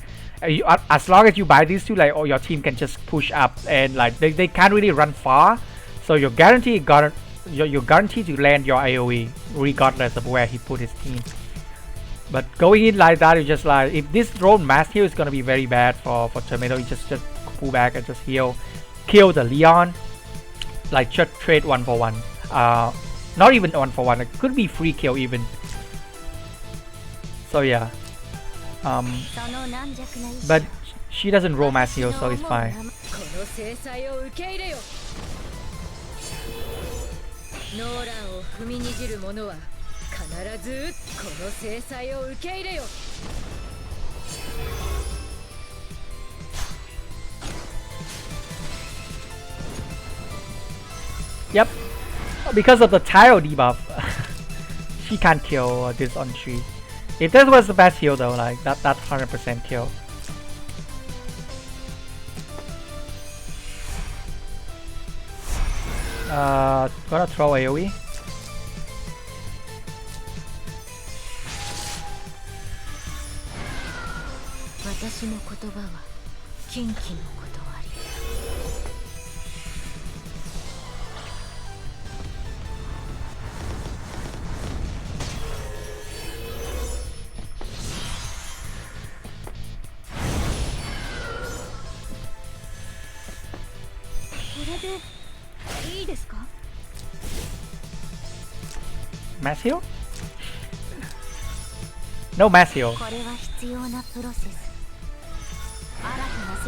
Speaker 1: As long as you buy these 2, like your team can just push up, and like they can't really run far, so you're guaranteed to land your AoE regardless of where he put his team. But going in like that is just like, if this drone mass heal is gonna be very bad for Tomato, you just pull back and just heal, kill the Leon, like just trade 1 for 1. Not even 1 for 1, it could be free kill even. So yeah. But she doesn't roll mass heal, so it's fine. Yep, because of the tile debuff, she can't kill this on tree. If that was the best heal though, like that's 100% kill. Gonna throw AoE. Mass heal? No mass heal.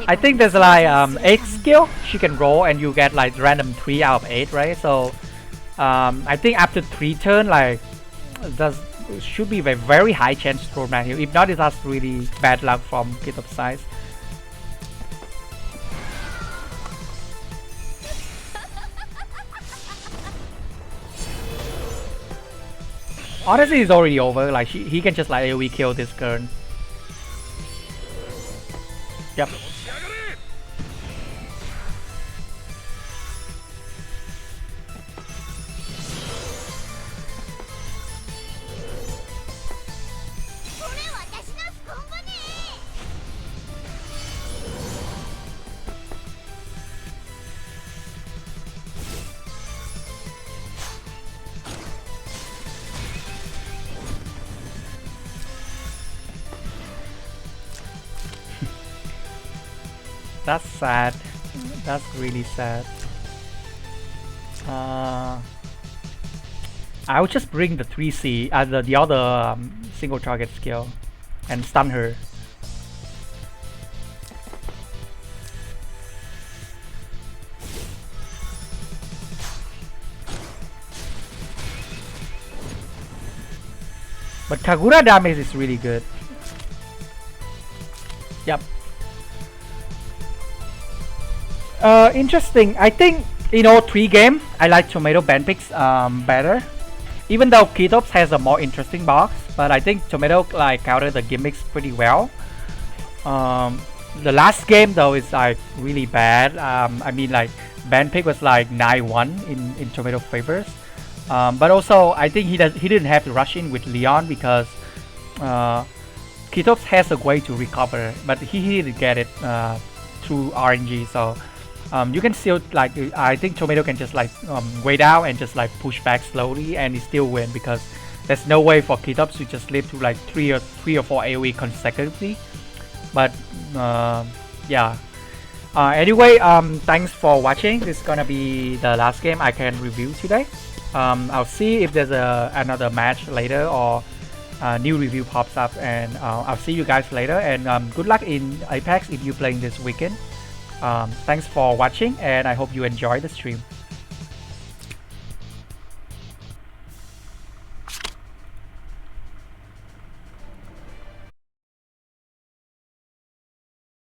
Speaker 1: I think there's like 8 skill she can roll and you get like random 3 out of 8, right? So I think after 3 turn, like there's should be a very high chance to roll mass heal. If not, it's just really bad luck from Kythops' side. Honestly, it's already over. Like he can just like AoE kill this turn. Yep. That's sad. That's really sad. I would just bring the 3C as the other single target skill and stun her. But Kagura damage is really good. Yep. Interesting. I think in all 3 games, I like Tomato band picks better. Even though Kythops has a more interesting box, but I think Tomato like countered the gimmicks pretty well. The last game though is like really bad. I mean like band pick was like 9-1 in Tomato favors. But also I think he didn't have to rush in with Leon because Kythops has a way to recover, but he didn't get it through RNG. So you can still like I think Tomato can just like wait out and just like push back slowly and he still win because there's no way for Kythops to just live to like 3 or 4 AoE consecutively. But yeah. Anyway, thanks for watching. This is gonna be the last game I can review today. I'll see if there's another match later or new review pops up, and I'll see you guys later. And good luck in Apex if you're playing this weekend. Thanks for watching, and I hope you enjoy the stream.